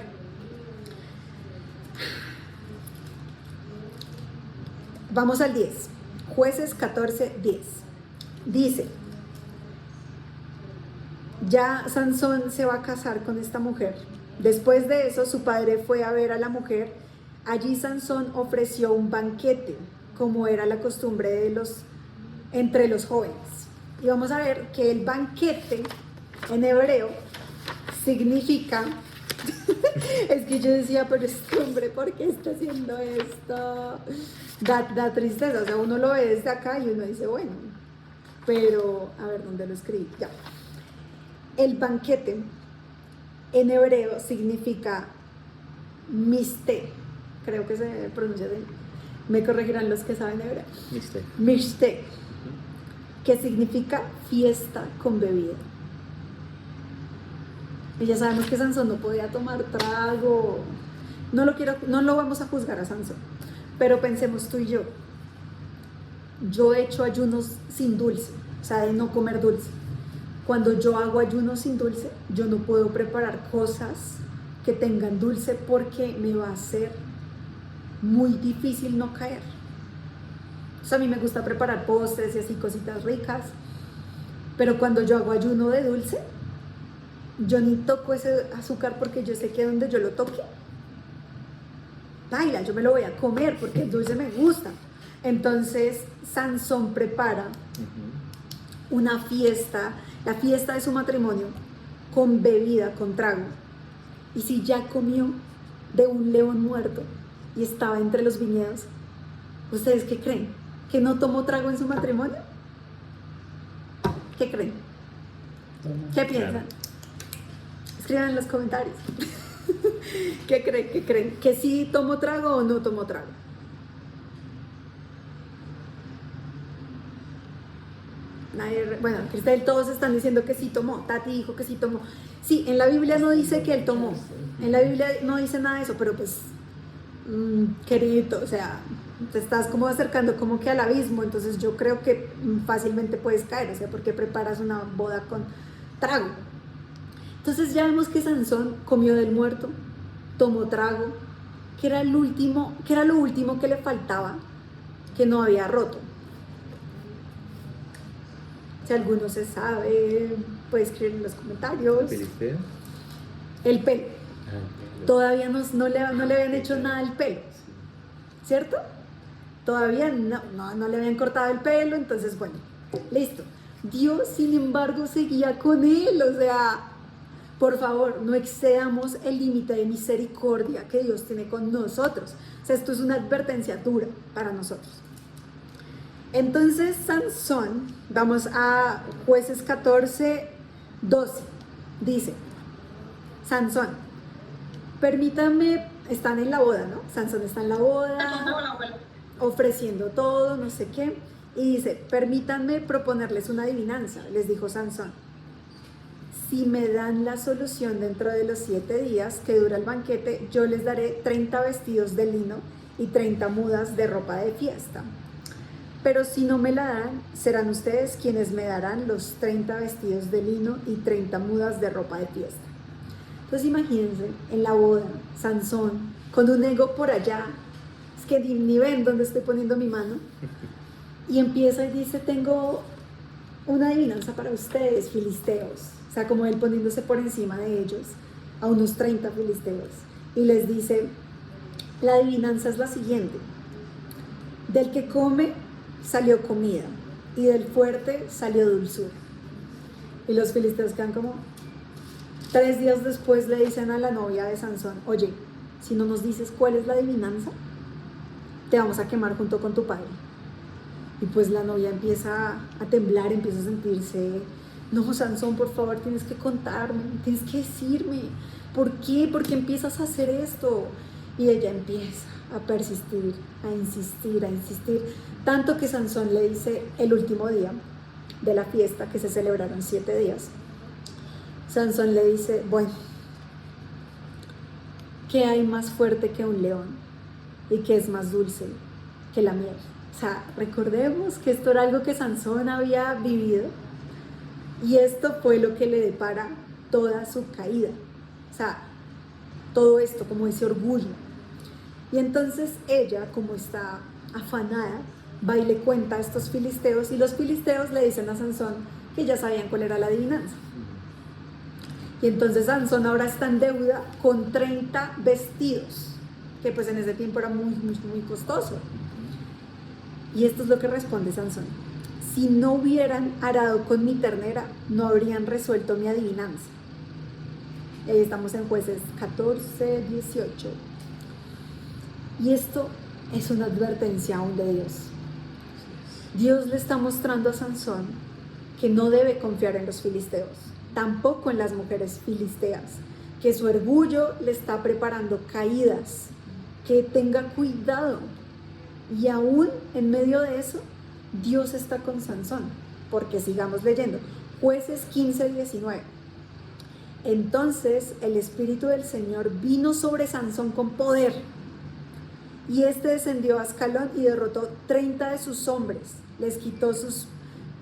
Speaker 2: Vamos al 10. Jueces 14:10. Dice, ya Sansón se va a casar con esta mujer. Después de eso, su padre fue a ver a la mujer. Allí Sansón ofreció un banquete, como era la costumbre entre los jóvenes. Y vamos a ver que el banquete en hebreo significa, es que yo decía, pero este hombre, ¿por qué está haciendo esto? Da tristeza, o sea, uno lo ve desde acá y uno dice, bueno, pero, a ver, ¿dónde lo escribí? Ya. El banquete en hebreo significa miste, creo que se pronuncia así, me corregirán los que saben hebreo. Miste, que significa fiesta con bebida. Y ya sabemos que Sansón no podía tomar trago. No lo vamos a juzgar a Sansón, pero pensemos tú y yo. Yo he hecho ayunos sin dulce, o sea, de no comer dulce. Cuando yo hago ayunos sin dulce, yo no puedo preparar cosas que tengan dulce porque me va a ser muy difícil no caer. O sea, a mí me gusta preparar postres y así cositas ricas, pero cuando yo hago ayuno de dulce, yo ni toco ese azúcar porque yo sé que donde yo lo toque, baila, yo me lo voy a comer porque el dulce me gusta. Entonces Sansón prepara una fiesta, la fiesta de su matrimonio, con bebida, con trago. Y si ya comió de un león muerto y estaba entre los viñedos, ¿ustedes qué creen? ¿Que no tomó trago en su matrimonio? ¿Qué creen? ¿Qué piensan? Claro. Escriban en los comentarios. ¿Qué creen? ¿Qué creen? ¿Que sí tomó trago o no tomó trago? Bueno, Cristel, todos están diciendo que sí tomó. Tati dijo que sí tomó. Sí, en la Biblia no dice que él tomó. En la Biblia no dice nada de eso, pero pues, querido, o sea, te estás como acercando como que al abismo, entonces yo creo que fácilmente puedes caer, o sea, porque preparas una boda con trago. Entonces ya vemos que Sansón comió del muerto, tomó trago, que era lo último que le faltaba, que no había roto. Si alguno se sabe, puede escribir en los comentarios. El pelo. Todavía no le habían hecho nada al pelo, ¿cierto? Todavía no le habían cortado el pelo, entonces bueno, listo. Dios, sin embargo, seguía con él, o sea, por favor, no excedamos el límite de misericordia que Dios tiene con nosotros. O sea, esto es una advertencia dura para nosotros. Entonces, Sansón, vamos a Jueces 14:12, dice, Sansón, permítanme, están en la boda, ¿no? Sansón está en la boda, ofreciendo todo, no sé qué, y dice, permítanme proponerles una adivinanza, les dijo Sansón. Si me dan la solución dentro de los 7 días que dura el banquete, yo les daré 30 vestidos de lino y 30 mudas de ropa de fiesta. Pero si no me la dan, serán ustedes quienes me darán los 30 vestidos de lino y 30 mudas de ropa de fiesta. Entonces imagínense, en la boda, Sansón, con un ego por allá, es que ni ven dónde estoy poniendo mi mano, y empieza y dice, tengo una adivinanza para ustedes, filisteos. O sea, como él poniéndose por encima de ellos, a unos 30 filisteos. Y les dice, la adivinanza es la siguiente. Del que come salió comida, y del fuerte salió dulzura. Y los filisteos quedan como... 3 días después le dicen a la novia de Sansón, oye, si no nos dices cuál es la adivinanza, te vamos a quemar junto con tu padre. Y pues la novia empieza a temblar, empieza a sentirse, no, Sansón, por favor, tienes que contarme, tienes que decirme, ¿por qué? ¿Por qué empiezas a hacer esto? Y ella empieza a persistir, a insistir, tanto que Sansón le dice el último día de la fiesta, que se celebraron 7 días, Sansón le dice, bueno, ¿qué hay más fuerte que un león? ¿Y qué es más dulce que la miel? O sea, recordemos que esto era algo que Sansón había vivido y esto fue lo que le depara toda su caída. O sea, todo esto, como ese orgullo. Y entonces ella, como está afanada, va y le cuenta a estos filisteos y los filisteos le dicen a Sansón que ya sabían cuál era la adivinanza. Y entonces Sansón ahora está en deuda con 30 vestidos, que pues en ese tiempo era muy costoso. Y esto es lo que responde Sansón. Si no hubieran arado con mi ternera, no habrían resuelto mi adivinanza. Estamos en Jueces 14, 18. Y esto es una advertencia aún de Dios. Dios le está mostrando a Sansón que no debe confiar en los filisteos, tampoco en las mujeres filisteas, que su orgullo le está preparando caídas, que tenga cuidado. Y aún en medio de eso, Dios está con Sansón, porque sigamos leyendo, Jueces 15, 19. Entonces el Espíritu del Señor vino sobre Sansón con poder, y este descendió a Ascalón y derrotó 30 de sus hombres, les quitó sus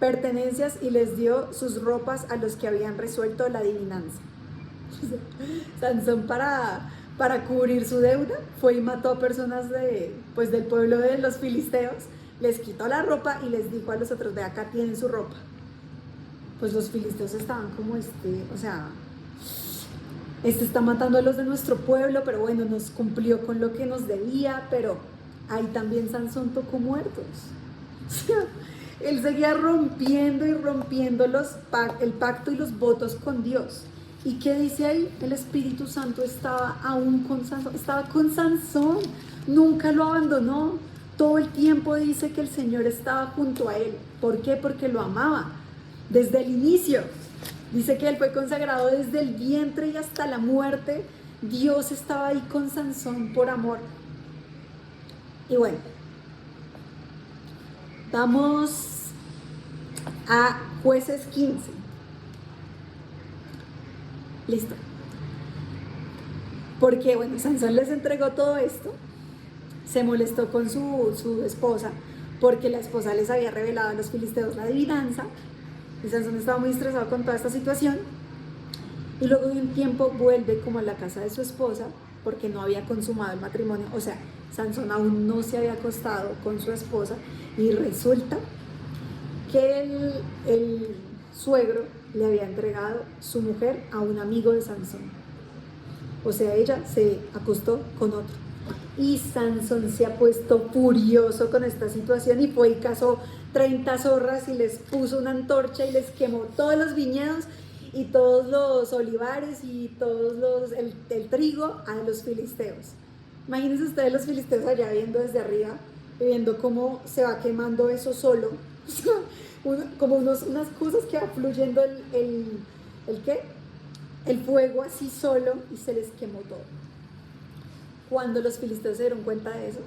Speaker 2: pertenencias y les dio sus ropas a los que habían resuelto la adivinanza. Sansón para cubrir su deuda fue y mató a personas del pueblo de los filisteos, les quitó la ropa y les dijo a los otros, de acá tienen su ropa. Pues los filisteos estaban como este está matando a los de nuestro pueblo, pero bueno, nos cumplió con lo que nos debía, pero ahí también Sansón tocó muertos. O sea, él seguía rompiendo el pacto y los votos con Dios. ¿Y qué dice ahí? El Espíritu Santo estaba aún con Sansón, estaba con Sansón, nunca lo abandonó. Todo el tiempo dice que el Señor estaba junto a él. ¿Por qué? Porque lo amaba desde el inicio. Dice que él fue consagrado desde el vientre y hasta la muerte. Dios estaba ahí con Sansón por amor. Y bueno, vamos a Jueces 15. Listo. Porque bueno, Sansón les entregó todo esto. Se molestó con su esposa porque la esposa les había revelado a los filisteos la adivinanza. Y Sansón estaba muy estresado con toda esta situación. Y luego de un tiempo vuelve como a la casa de su esposa porque no había consumado el matrimonio. O sea, Sansón aún no se había acostado con su esposa. Y resulta que el suegro le había entregado su mujer a un amigo de Sansón. O sea, ella se acostó con otro. Y Sansón se ha puesto furioso con esta situación y fue y cazó 30 zorras y les puso una antorcha y les quemó todos los viñedos y todos los olivares y el trigo a los filisteos. Imagínense ustedes los filisteos allá viendo desde arriba, viendo cómo se va quemando eso solo, como unas cosas que va fluyendo el fuego así solo y se les quemó todo. cuando los filisteos se dieron cuenta de eso,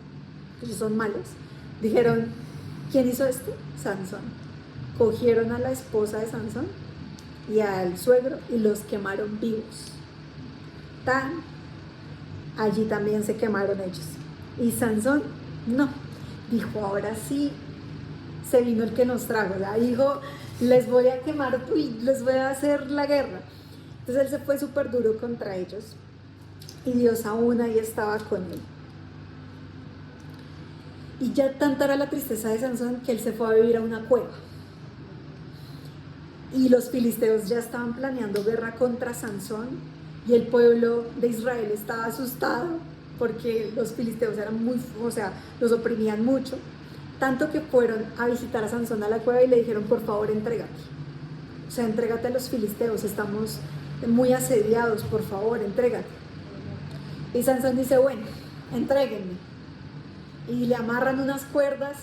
Speaker 2: que ellos son malos, dijeron, ¿quién hizo esto? Sansón. Cogieron a la esposa de Sansón y al suegro y los quemaron vivos. Allí también se quemaron ellos. Y Sansón, no, dijo, ahora sí, se vino el que nos trajo, o sea, dijo, les voy a quemar y les voy a hacer la guerra. Entonces él se fue súper duro contra ellos y Dios aún ahí estaba con él. Y ya tanta era la tristeza de Sansón que él se fue a vivir a una cueva. Y los filisteos ya estaban planeando guerra contra Sansón y el pueblo de Israel estaba asustado porque los filisteos eran muy, o sea, los oprimían mucho. Tanto que fueron a visitar a Sansón a la cueva y le dijeron, por favor, entrégate. O sea, entrégate a los filisteos, estamos muy asediados, por favor, entrégate. Y Sansón dice, bueno, entréguenme. Y le amarran unas cuerdas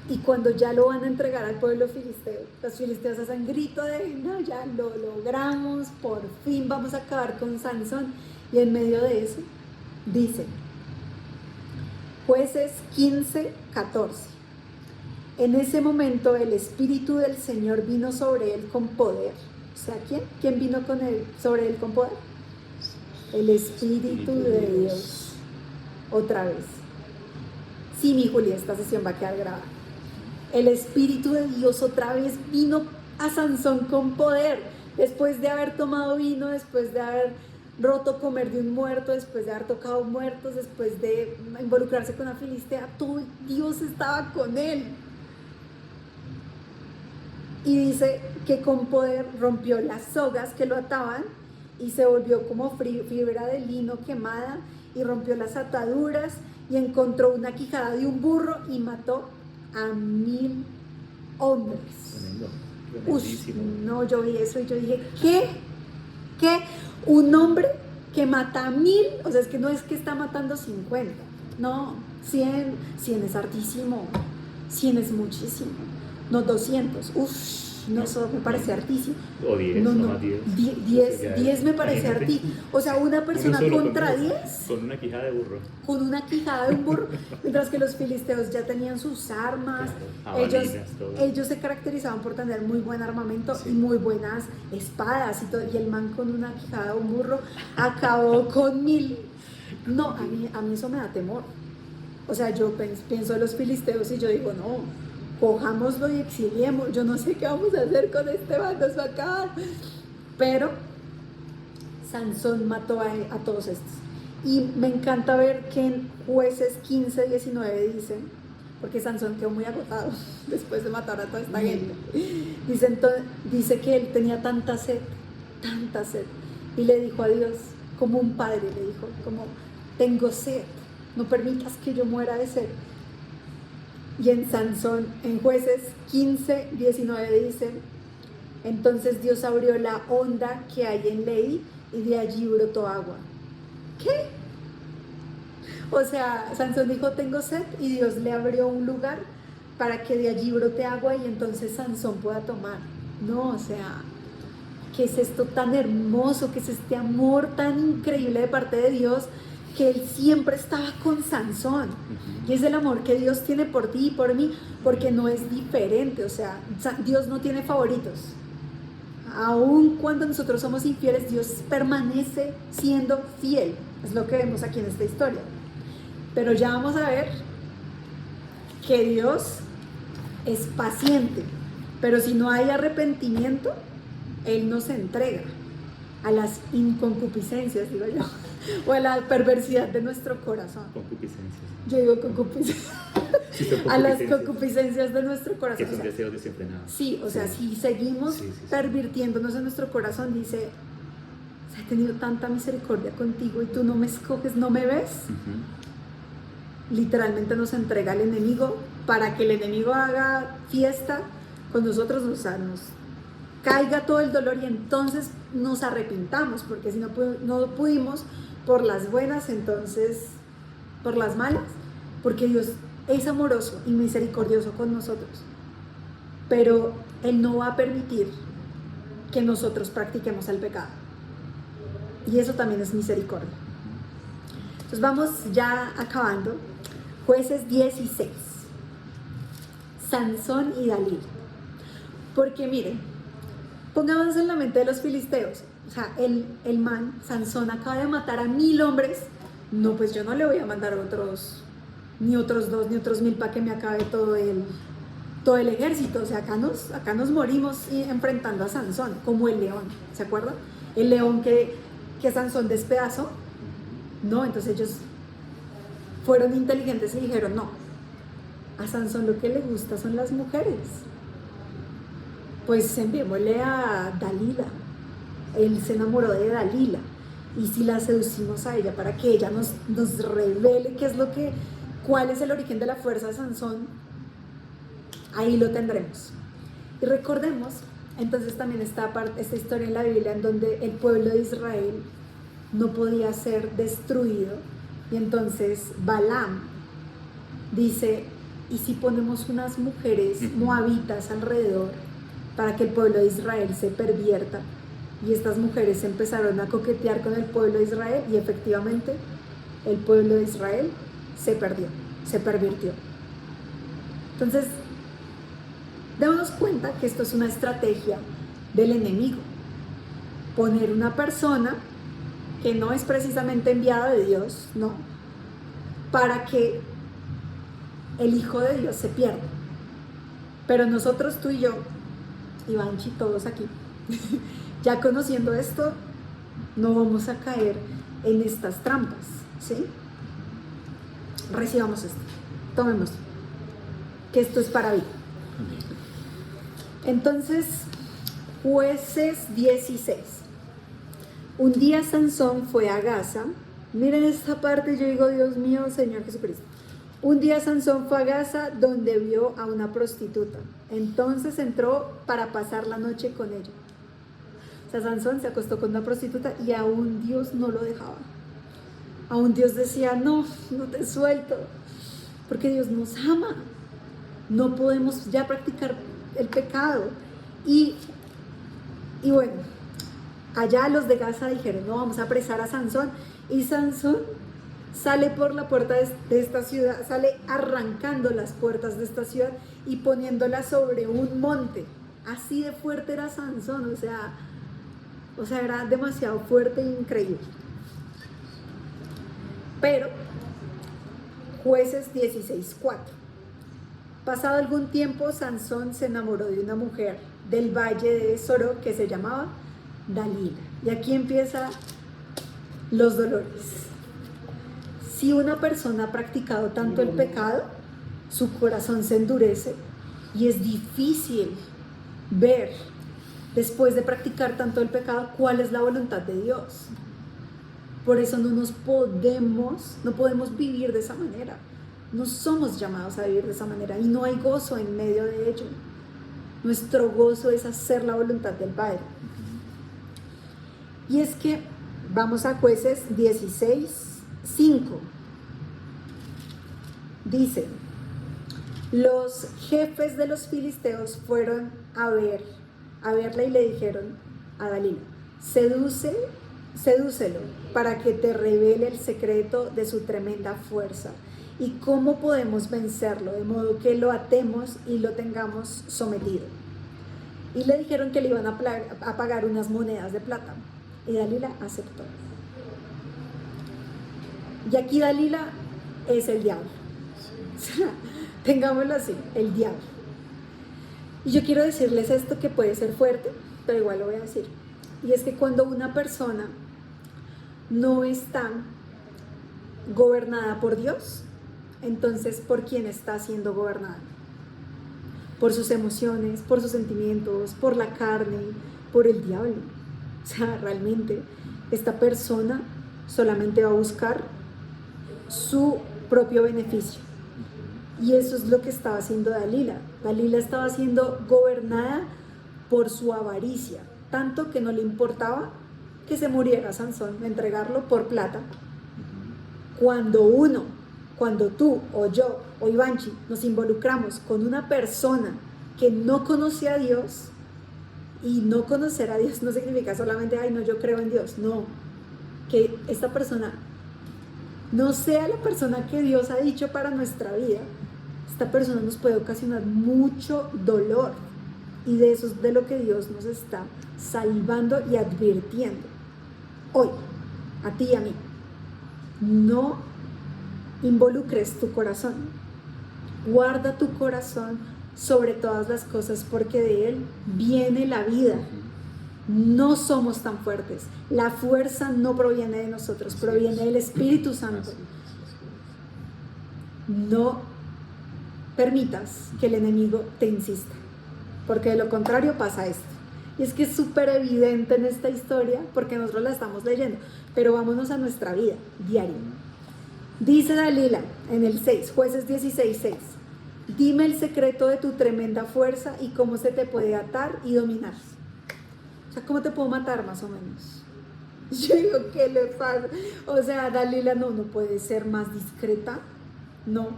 Speaker 2: y cuando ya lo van a entregar al pueblo filisteo, los filisteos hacen grito de, no, ya lo logramos, por fin vamos a acabar con Sansón. Y en medio de eso, dice, Jueces 15:14. En ese momento el Espíritu del Señor vino sobre él con poder. O sea, ¿quién? ¿Quién vino sobre él con poder? El Espíritu de Dios. Otra vez. Sí, mi Julia, esta sesión va a quedar grabada. El Espíritu de Dios otra vez vino a Sansón con poder. Después de haber tomado vino, después de haber roto comer de un muerto, después de haber tocado muertos, después de involucrarse con una filistea, todo Dios estaba con él. Y dice que con poder rompió las sogas que lo ataban y se volvió como fibra de lino quemada y rompió las ataduras y encontró una quijada de un burro y mató a 1000 hombres. No, yo vi eso y yo dije, ¿qué? Un hombre que mata a 1000, o sea, es que no es que está matando 50, no, 100 es hartísimo, 100 es muchísimo, no 200, no, eso me parece hartísimo.
Speaker 1: O 10,
Speaker 2: no,
Speaker 1: 10.
Speaker 2: 10 me parece hartísimo. O sea, una persona contra 10.
Speaker 1: Con una quijada de burro.
Speaker 2: Con una quijada de un burro. Mientras que los filisteos ya tenían sus armas. Ellos se caracterizaban por tener muy buen armamento y muy buenas espadas y todo. Y el man con una quijada de un burro acabó con 1000. No, a mí eso me da temor. O sea, yo pienso en los filisteos y yo digo, no, cojámoslo y exiliemos, yo no sé qué vamos a hacer con este bando, nos va a acabar. Pero Sansón mató a todos estos. Y me encanta ver que en Jueces 15:19 dice, porque Sansón quedó muy agotado después de matar a toda esta gente, dice que él tenía tanta sed, y le dijo a Dios, como un padre le dijo, como, tengo sed, no permitas que yo muera de sed. Y en Sansón, en Jueces 15:19 dice, entonces Dios abrió la honda que hay en Lehi y de allí brotó agua. ¿Qué? O sea, Sansón dijo, tengo sed, y Dios le abrió un lugar para que de allí brote agua y entonces Sansón pueda tomar. No, o sea, ¿qué es esto tan hermoso? ¿Qué es este amor tan increíble de parte de Dios? Que él siempre estaba con Sansón. Y es el amor que Dios tiene por ti y por mí, porque no es diferente. O sea, Dios no tiene favoritos. Aun cuando nosotros somos infieles, Dios permanece siendo fiel. Es lo que vemos aquí en esta historia. Pero ya vamos a ver que Dios es paciente. Pero si no hay arrepentimiento, Él nos entrega a las inconcupiscencias, digo yo, o a la perversidad de nuestro corazón.
Speaker 1: Concupiscencias.
Speaker 2: Yo digo concupiscencias. A las concupiscencias de nuestro corazón.
Speaker 1: Que son deseos desenfrenados.
Speaker 2: Sí, o sea, si seguimos pervirtiéndonos en nuestro corazón, dice, he tenido tanta misericordia contigo y tú no me escoges, no me ves. Literalmente nos entrega al enemigo para que el enemigo haga fiesta con nosotros, o sea, nos caiga todo el dolor y entonces nos arrepintamos, porque si no pudimos por las buenas, entonces por las malas, porque Dios es amoroso y misericordioso con nosotros, pero Él no va a permitir que nosotros practiquemos el pecado, y eso también es misericordia. Entonces vamos ya acabando. Jueces 16. Sansón y Dalila. Porque miren, pongámonos en la mente de los filisteos. O sea, el man, Sansón, acaba de matar a 1000 hombres. No, pues yo no le voy a mandar ni otros 2, ni otros 1000 para que me acabe todo el ejército. O sea, acá nos morimos enfrentando a Sansón, como el león. ¿Se acuerdan? El león que Sansón despedazó. No, entonces ellos fueron inteligentes y dijeron, no, a Sansón lo que le gusta son las mujeres. Pues enviémosle a Dalila. Él se enamoró de Dalila. Y si la seducimos a ella para que ella nos revele cuál es el origen de la fuerza de Sansón, ahí lo tendremos. Y recordemos, entonces también esta historia en la Biblia en donde el pueblo de Israel no podía ser destruido. Y entonces Balaam dice, ¿y si ponemos unas mujeres moabitas alrededor para que el pueblo de Israel se pervierta? Y estas mujeres empezaron a coquetear con el pueblo de Israel y efectivamente el pueblo de Israel se pervirtió. Entonces, démonos cuenta que esto es una estrategia del enemigo. Poner una persona que no es precisamente enviada de Dios, no, para que el Hijo de Dios se pierda. Pero nosotros, tú y yo, Ivanchi, todos aquí, ya conociendo esto, no vamos a caer en estas trampas, ¿sí? Recibamos esto, tomemos, que esto es para vida. Entonces, Jueces 16. Un día Sansón fue a Gaza. Miren esta parte, yo digo, Dios mío, Señor Jesucristo. Un día Sansón fue a Gaza donde vio a una prostituta. Entonces entró para pasar la noche con ella. O sea, Sansón se acostó con una prostituta y aún Dios no lo dejaba. Aún Dios decía, no te suelto, porque Dios nos ama. No podemos ya practicar el pecado. Y bueno, allá los de Gaza dijeron, no, vamos a apresar a Sansón. Y Sansón sale por la puerta de esta ciudad, sale arrancando las puertas de esta ciudad y poniéndolas sobre un monte. Así de fuerte era Sansón, o sea, era demasiado fuerte e increíble. Pero, Jueces 16:4. Pasado algún tiempo, Sansón se enamoró de una mujer del valle de Soró que se llamaba Dalila. Y aquí empiezan los dolores. Si una persona ha practicado tanto el pecado, su corazón se endurece y es difícil ver, después de practicar tanto el pecado, cuál es la voluntad de Dios. Por eso no podemos vivir de esa manera. No somos llamados a vivir de esa manera y no hay gozo en medio de ello. Nuestro gozo es hacer la voluntad del Padre. Y es que vamos a Jueces 16:5. Dice, los jefes de los filisteos fueron a verla y le dijeron a Dalila, sedúcelo para que te revele el secreto de su tremenda fuerza y cómo podemos vencerlo, de modo que lo atemos y lo tengamos sometido. Y le dijeron que le iban a pagar unas monedas de plata. Y Dalila aceptó. Y aquí Dalila es el diablo. O sea, tengámoslo así, el diablo. Y yo quiero decirles esto que puede ser fuerte, pero igual lo voy a decir. Y es que cuando una persona no está gobernada por Dios, entonces ¿por quién está siendo gobernada? Por sus emociones, por sus sentimientos, por la carne, por el diablo. O sea, realmente esta persona solamente va a buscar su propio beneficio. Y eso es lo que estaba haciendo Dalila. Dalila estaba siendo gobernada por su avaricia, tanto que no le importaba que se muriera Sansón, entregarlo por plata. Cuando tú o yo o Ivanchi nos involucramos con una persona que no conoce a Dios, y no conocer a Dios no significa solamente, ay no, yo creo en Dios, no, que esta persona no sea la persona que Dios ha dicho para nuestra vida, esta persona nos puede ocasionar mucho dolor. Y de eso es de lo que Dios nos está salvando y advirtiendo. Hoy, a ti y a mí, no involucres tu corazón. Guarda tu corazón sobre todas las cosas, porque de él viene la vida. No somos tan fuertes. La fuerza no proviene de nosotros, proviene del Espíritu Santo. No permitas que el enemigo te insista, porque de lo contrario pasa esto. Y es que es súper evidente en esta historia, porque nosotros la estamos leyendo, pero vámonos a nuestra vida diaria. Dice Dalila en el 6, Jueces 16:6, dime el secreto de tu tremenda fuerza y cómo se te puede atar y dominar. O sea, ¿cómo te puedo matar más o menos? Yo digo, ¿qué le pasa? O sea, Dalila no puede ser más discreta. No.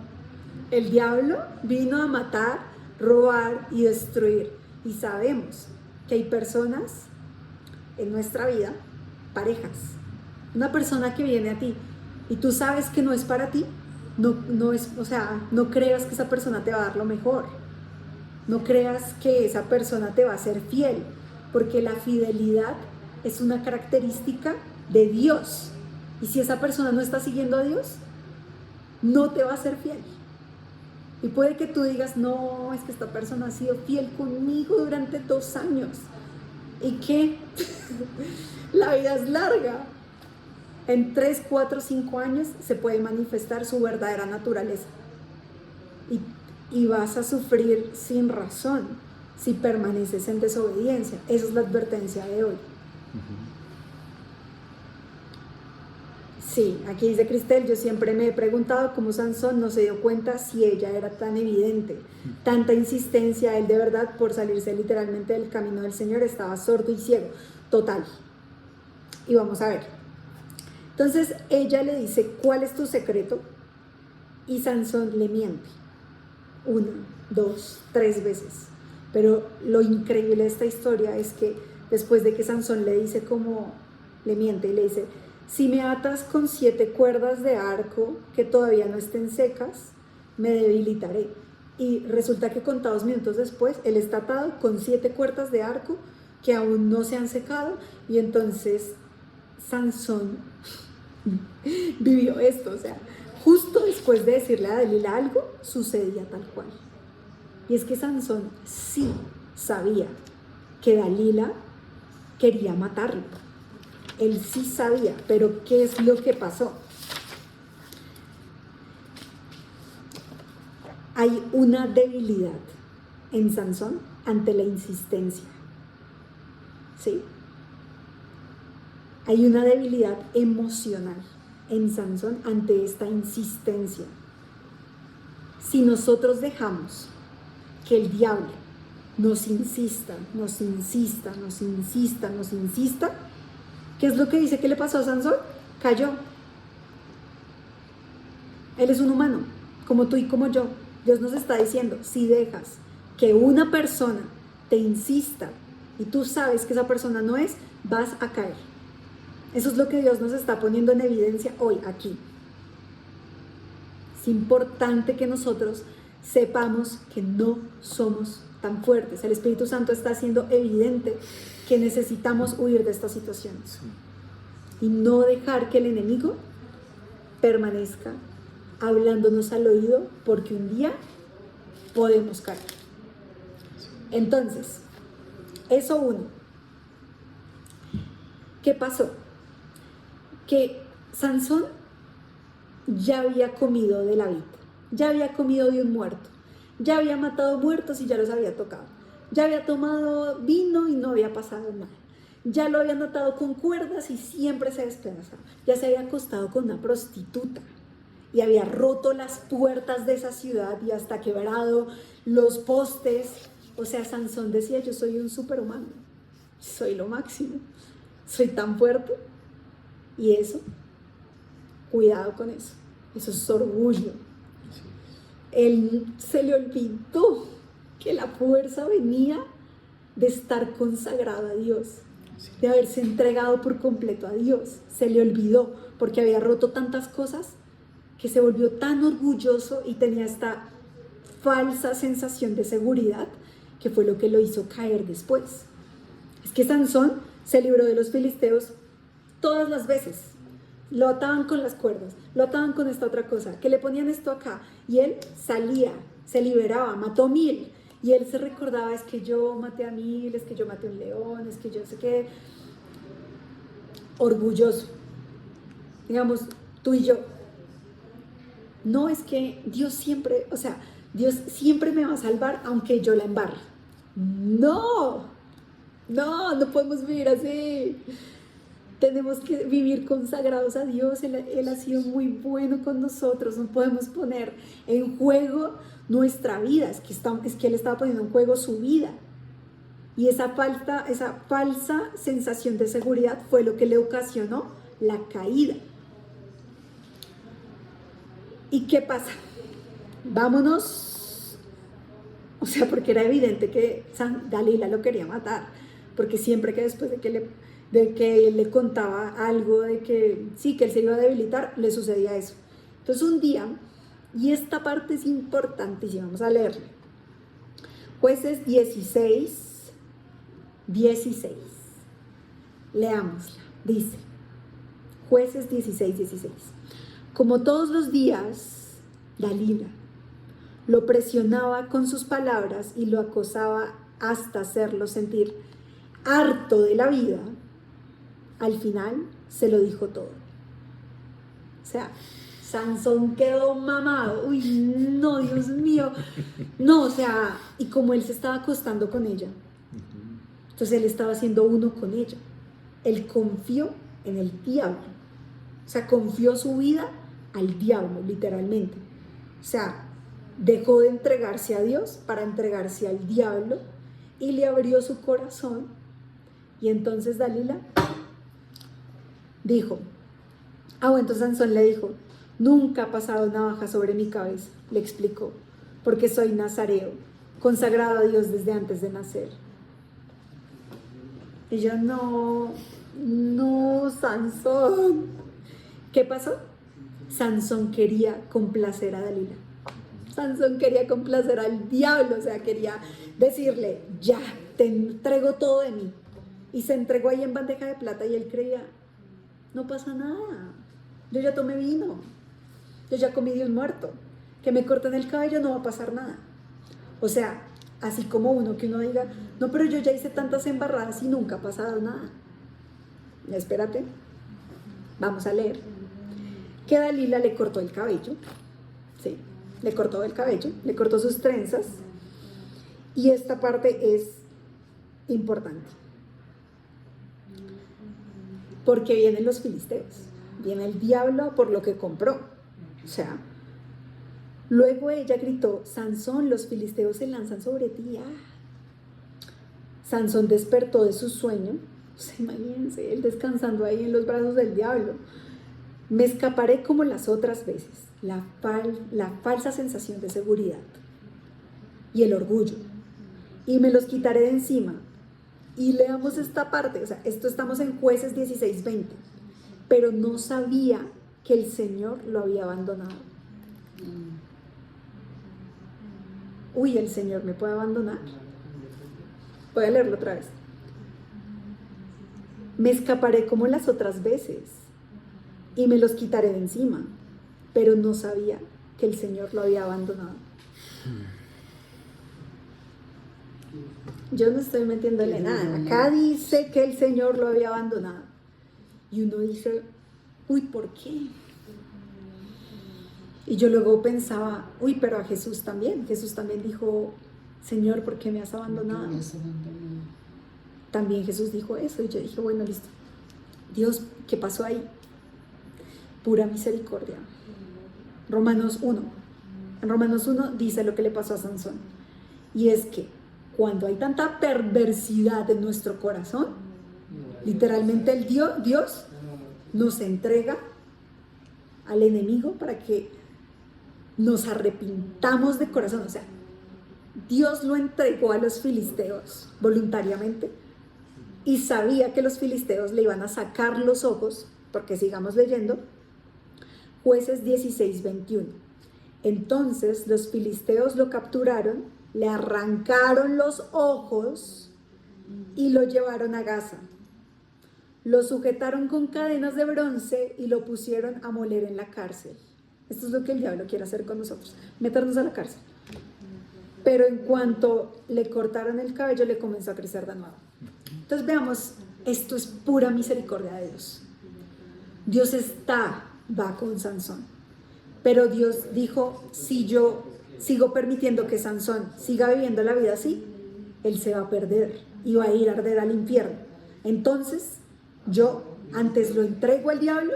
Speaker 2: El diablo vino a matar, robar y destruir. Y sabemos que hay personas en nuestra vida, parejas. Una persona que viene a ti y tú sabes que no es para ti, no es, o sea, no creas que esa persona te va a dar lo mejor. No creas que esa persona te va a ser fiel, porque la fidelidad es una característica de Dios. Y si esa persona no está siguiendo a Dios, no te va a ser fiel. Y puede que tú digas, no, es que esta persona ha sido fiel conmigo durante 2 años. ¿Y qué? La vida es larga. En 3, 4, 5 años se puede manifestar su verdadera naturaleza. Y vas a sufrir sin razón si permaneces en desobediencia. Esa es la advertencia de hoy. Sí, aquí dice Cristel, yo siempre me he preguntado cómo Sansón no se dio cuenta si ella era tan evidente. Tanta insistencia, él de verdad por salirse literalmente del camino del Señor estaba sordo y ciego. Total. Y vamos a ver. Entonces ella le dice, ¿cuál es tu secreto? Y Sansón le miente. 1, 2, 3 veces. Pero lo increíble de esta historia es que después de que Sansón le dice como, le miente y le dice, si me atas con 7 cuerdas de arco que todavía no estén secas, me debilitaré. Y resulta que contados minutos después, él está atado con 7 cuerdas de arco que aún no se han secado. Y entonces Sansón vivió esto. O sea, justo después de decirle a Dalila algo, sucedía tal cual. Y es que Sansón sí sabía que Dalila quería matarlo. Él sí sabía, pero ¿qué es lo que pasó? Hay una debilidad en Sansón ante la insistencia. ¿Sí? Hay una debilidad emocional en Sansón ante esta insistencia. Si nosotros dejamos que el diablo nos insista, ¿qué es lo que dice que le pasó a Sansón? Cayó. Él es un humano, como tú y como yo. Dios nos está diciendo, si dejas que una persona te insista y tú sabes que esa persona no es, vas a caer. Eso es lo que Dios nos está poniendo en evidencia hoy, aquí. Es importante que nosotros sepamos que no somos tan fuertes. El Espíritu Santo está haciendo evidente que necesitamos huir de estas situaciones y no dejar que el enemigo permanezca hablándonos al oído, porque un día podemos caer. Entonces, eso uno. ¿Qué pasó? Que Sansón ya había comido de la vid, ya había comido de un muerto, ya había matado muertos y ya los había tocado, ya había tomado vino y no había pasado nada, ya lo habían atado con cuerdas y siempre se despedazaba, ya se había acostado con una prostituta y había roto las puertas de esa ciudad y hasta quebrado los postes. O sea, Sansón decía, yo soy un superhumano, soy lo máximo, soy tan fuerte. Y eso, cuidado con eso es orgullo. Él se le olvidó que la fuerza venía de estar consagrado a Dios, de haberse entregado por completo a Dios. Se le olvidó porque había roto tantas cosas que se volvió tan orgulloso y tenía esta falsa sensación de seguridad, que fue lo que lo hizo caer después. Es que Sansón se libró de los filisteos todas las veces. Lo ataban con las cuerdas, lo ataban con esta otra cosa, que le ponían esto acá, y él salía, se liberaba, mató 1000, y él se recordaba, es que yo maté a 1000, es que yo maté a un león, es que yo sé qué. Orgulloso. Digamos, tú y yo. No, es que Dios siempre, o sea, Dios siempre me va a salvar aunque yo la embarre. No podemos vivir así. Tenemos que vivir consagrados a Dios. Él ha sido muy bueno con nosotros. No podemos poner en juego nuestra vida. Es que Él estaba poniendo en juego su vida. Y esa falsa sensación de seguridad fue lo que le ocasionó la caída. ¿Y qué pasa? Vámonos. O sea, porque era evidente que Dalila lo quería matar. Porque siempre que después de que él le contaba algo de que sí, que él se iba a debilitar, le sucedía eso. Entonces un día, y esta parte es importantísima, vamos a leerle. Jueces 16. Leámosla. Dice, Jueces 16. Como todos los días, Dalila lo presionaba con sus palabras y lo acosaba hasta hacerlo sentir harto de la vida. Al final se lo dijo todo. O sea, Sansón quedó mamado. Uy, no, Dios mío. No, o sea, y como él se estaba acostando con ella, entonces él estaba haciendo uno con ella. Él confió en el diablo. O sea, confió su vida al diablo, literalmente. O sea, dejó de entregarse a Dios para entregarse al diablo y le abrió su corazón. Y entonces Dalila dijo, bueno, entonces Sansón le dijo, nunca ha pasado navaja sobre mi cabeza, le explicó, porque soy nazareo, consagrado a Dios desde antes de nacer. Y yo, no, Sansón. ¿Qué pasó? Sansón quería complacer a Dalila. Sansón quería complacer al diablo, o sea, quería decirle, ya, te entrego todo de mí. Y se entregó ahí en bandeja de plata y él creía, no pasa nada, yo ya tomé vino, yo ya comí de un muerto, que me corten el cabello no va a pasar nada. O sea, así como que uno diga, no, pero yo ya hice tantas embarradas y nunca ha pasado nada. Espérate, vamos a leer. Que Dalila le cortó el cabello, sí, le cortó el cabello, le cortó sus trenzas, y esta parte es importante. Porque vienen los filisteos, viene el diablo por lo que compró. O sea, luego ella gritó, Sansón, los filisteos se lanzan sobre ti. Sansón despertó de su sueño. O sea, imagínense, él descansando ahí en los brazos del diablo. Me escaparé como las otras veces. La falsa sensación de seguridad y el orgullo. Y me los quitaré de encima. Y leamos esta parte, o sea, esto estamos en Jueces 16:20, pero no sabía que el Señor lo había abandonado. Uy, el Señor me puede abandonar. Voy a leerlo otra vez. Me escaparé como las otras veces y me los quitaré de encima, pero no sabía que el Señor lo había abandonado. Yo no estoy metiéndole nada. Acá dice que el Señor lo había abandonado. Y uno dice, uy, ¿por qué? Y yo luego pensaba, uy, pero a Jesús también. Jesús también dijo, Señor, ¿por qué me has abandonado? También Jesús dijo eso. Y yo dije, bueno, listo. Dios, ¿qué pasó ahí? Pura misericordia. Romanos 1. En Romanos 1 dice lo que le pasó a Sansón. Y es que cuando hay tanta perversidad en nuestro corazón, literalmente el Dios nos entrega al enemigo para que nos arrepintamos de corazón. O sea, Dios lo entregó a los filisteos voluntariamente y sabía que los filisteos le iban a sacar los ojos, porque sigamos leyendo, Jueces 16:21. Entonces los filisteos lo capturaron, le arrancaron los ojos y lo llevaron a Gaza. Lo sujetaron con cadenas de bronce y lo pusieron a moler en la cárcel. Esto es lo que el diablo quiere hacer con nosotros, meternos a la cárcel. Pero en cuanto le cortaron el cabello, le comenzó a crecer de nuevo. Entonces veamos, esto es pura misericordia de Dios. Dios va con Sansón. Pero Dios dijo, si yo sigo permitiendo que Sansón siga viviendo la vida así, él se va a perder y va a ir a arder al infierno. Entonces, yo antes lo entrego al diablo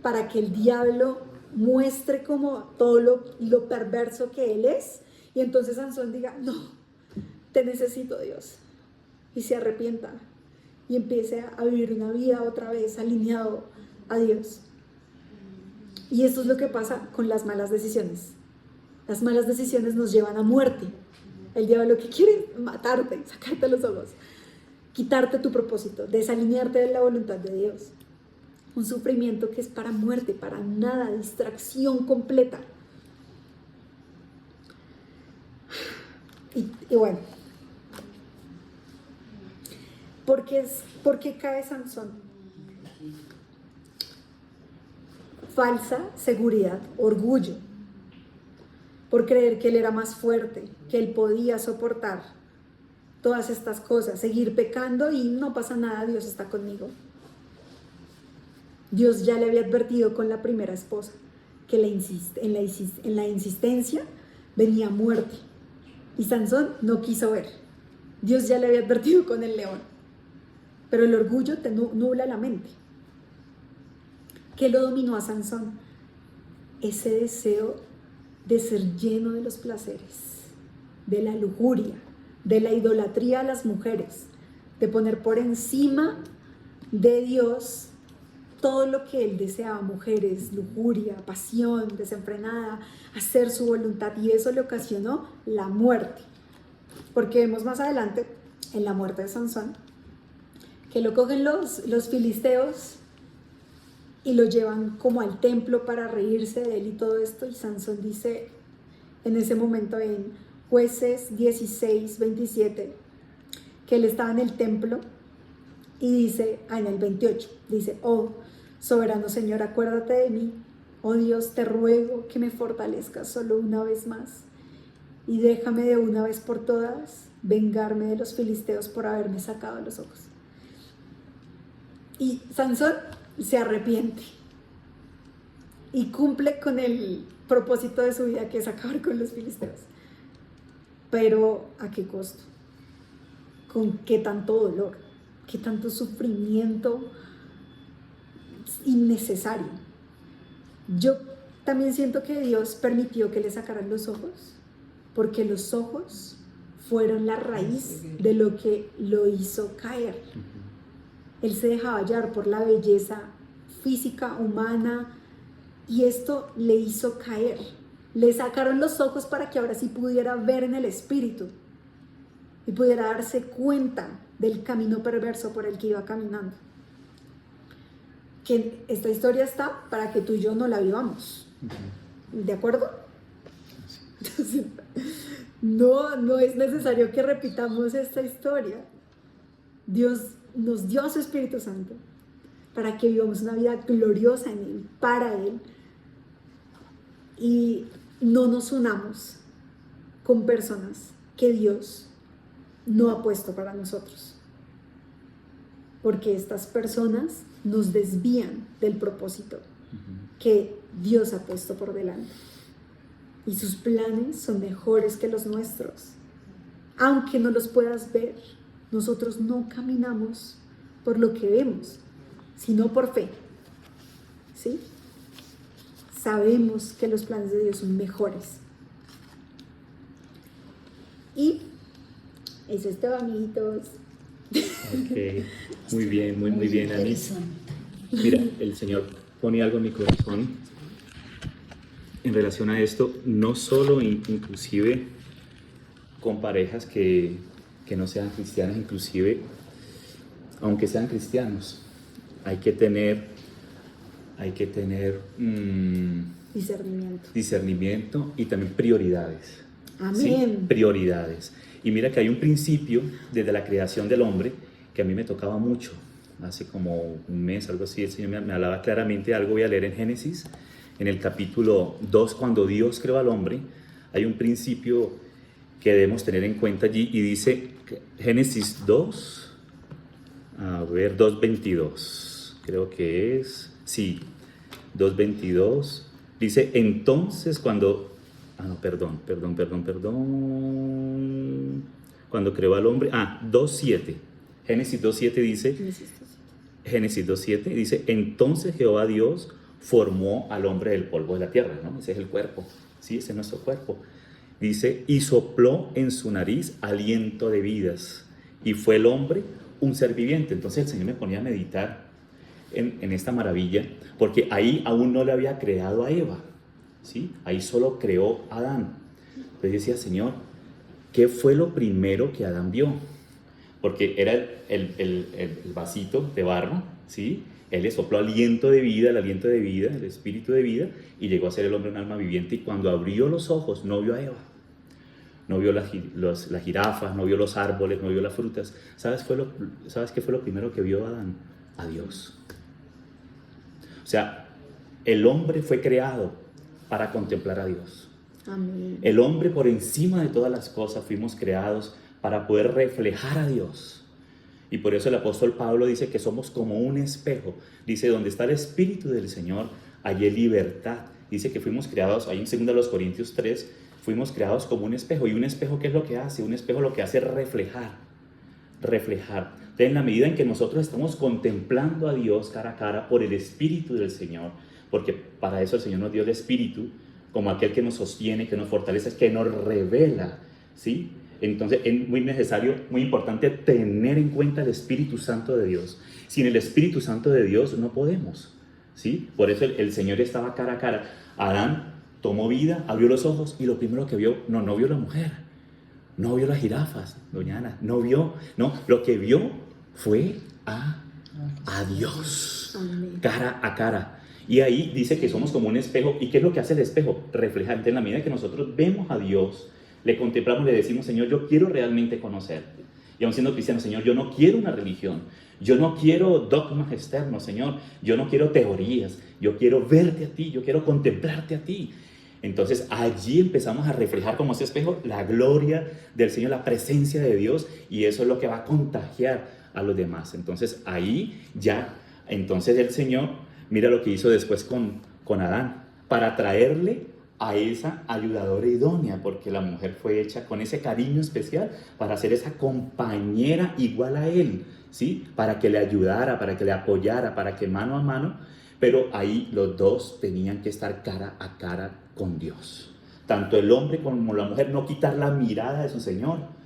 Speaker 2: para que el diablo muestre como todo lo perverso que él es. Y entonces Sansón diga, no, te necesito, Dios. Y se arrepienta y empiece a vivir una vida otra vez alineado a Dios. Y esto es lo que pasa con las malas decisiones. Las malas decisiones nos llevan a muerte. El diablo que quiere matarte, sacarte los ojos, quitarte tu propósito, desalinearte de la voluntad de Dios. Un sufrimiento que es para muerte, para nada, distracción completa. Y bueno, ¿por qué cae Sansón? Falsa seguridad, orgullo, por creer que él era más fuerte, que él podía soportar todas estas cosas, seguir pecando y no pasa nada, Dios está conmigo. Dios ya le había advertido con la primera esposa que en la insistencia venía muerte. Y Sansón no quiso ver. Dios ya le había advertido con el león. Pero el orgullo te nubla la mente. ¿Qué lo dominó a Sansón? Ese deseo de ser lleno de los placeres, de la lujuria, de la idolatría a las mujeres, de poner por encima de Dios todo lo que él deseaba, mujeres, lujuria, pasión desenfrenada, hacer su voluntad, y eso le ocasionó la muerte. Porque vemos más adelante, en la muerte de Sansón, que lo cogen los filisteos y lo llevan como al templo para reírse de él y todo esto, y Sansón dice en ese momento en Jueces 16:27, que él estaba en el templo y dice, en el 28, dice, oh, soberano Señor, acuérdate de mí, oh Dios, te ruego que me fortalezcas solo una vez más y déjame de una vez por todas vengarme de los filisteos por haberme sacado los ojos. Y Sansón se arrepiente y cumple con el propósito de su vida, que es acabar con los filisteos. Pero ¿a qué costo? ¿Con qué tanto dolor? ¿Qué tanto sufrimiento innecesario? Yo también siento que Dios permitió que le sacaran los ojos, porque los ojos fueron la raíz de lo que lo hizo caer. Él se dejaba hallar por la belleza física, humana, y esto le hizo caer. Le sacaron los ojos para que ahora sí pudiera ver en el espíritu y pudiera darse cuenta del camino perverso por el que iba caminando. Que esta historia está para que tú y yo no la vivamos. ¿De acuerdo? Entonces, no es necesario que repitamos esta historia. Dios nos dio a su Espíritu Santo para que vivamos una vida gloriosa en Él, para Él, y no nos unamos con personas que Dios no ha puesto para nosotros, porque estas personas nos desvían del propósito que Dios ha puesto por delante, y sus planes son mejores que los nuestros. Aunque no los puedas ver, nosotros no caminamos por lo que vemos, sino por fe, ¿sí? Sabemos que los planes de Dios son mejores. Y eso es todo, amiguitos.
Speaker 1: Ok, muy bien, muy bien, Ani. Mira, el Señor pone algo en mi corazón en relación a esto, no solo inclusive con parejas que no sean cristianas, inclusive aunque sean cristianos, hay hay que tener
Speaker 2: Discernimiento.
Speaker 1: discernimiento y también prioridades.
Speaker 2: Amén.
Speaker 1: ¿Sí? Prioridades. Y mira que hay un principio desde la creación del hombre que a mí me tocaba mucho. Hace como un mes, algo así, el Señor me hablaba claramente. Algo voy a leer en Génesis, en el capítulo 2, cuando Dios creó al hombre. Hay un principio que debemos tener en cuenta allí y dice Génesis 2, a ver, 2:22, creo que es, sí, 2:22, dice, entonces cuando, cuando creó al hombre, 2:7, Génesis 2:7 dice, Génesis 2:7 dice, entonces Jehová Dios formó al hombre del polvo de la tierra, ¿no? Ese es el cuerpo, sí, ese es nuestro cuerpo. Dice, y sopló en su nariz aliento de vidas, y fue el hombre un ser viviente. Entonces el Señor me ponía a meditar en esta maravilla, porque ahí aún no le había creado a Eva, ¿sí? Ahí solo creó a Adán. Entonces decía, Señor, ¿qué fue lo primero que Adán vio? Porque era el vasito de barro, ¿sí? Él le sopló aliento de vida, el aliento de vida, el espíritu de vida, y llegó a ser el hombre un alma viviente. Y cuando abrió los ojos, no vio a Eva, no vio las jirafas, no vio los árboles, no vio las frutas. ¿Sabes qué fue lo primero que vio Adán? A Dios. O sea, el hombre fue creado para contemplar a Dios.
Speaker 2: Amén.
Speaker 1: El hombre, por encima de todas las cosas, fuimos creados para poder reflejar a Dios. Y por eso el apóstol Pablo dice que somos como un espejo. Dice, donde está el Espíritu del Señor, allí hay libertad. Dice que fuimos creados, ahí en 2 Corintios 3, fuimos creados como un espejo. ¿Y un espejo qué es lo que hace? Un espejo lo que hace es reflejar. Entonces, en la medida en que nosotros estamos contemplando a Dios cara a cara por el Espíritu del Señor, porque para eso el Señor nos dio el Espíritu, como aquel que nos sostiene, que nos fortalece, que nos revela, ¿sí? Entonces es muy necesario, muy importante tener en cuenta el Espíritu Santo de Dios. Sin el Espíritu Santo de Dios no podemos, ¿sí? Por eso el Señor estaba cara a cara. Adán tomó vida, abrió los ojos y lo primero que vio, no vio la mujer, no vio las jirafas, doña Ana, lo que vio fue a Dios, cara a cara. Y ahí dice que somos como un espejo. ¿Y qué es lo que hace el espejo? Reflejar. En la medida que nosotros vemos a Dios, le contemplamos, le decimos, Señor, yo quiero realmente conocerte. Y aun siendo cristiano, Señor, yo no quiero una religión, yo no quiero dogmas externos, Señor, yo no quiero teorías, yo quiero verte a ti, yo quiero contemplarte a ti. Entonces allí empezamos a reflejar como ese espejo la gloria del Señor, la presencia de Dios, y eso es lo que va a contagiar a los demás. Entonces ahí ya, entonces el Señor, mira lo que hizo después con Adán, para traerle a esa ayudadora idónea, porque la mujer fue hecha con ese cariño especial para ser esa compañera igual a él, ¿sí? Para que le ayudara, para que le apoyara, para que mano a mano, pero ahí los dos tenían que estar cara a cara con Dios. Tanto el hombre como la mujer, no quitar la mirada de su Señor,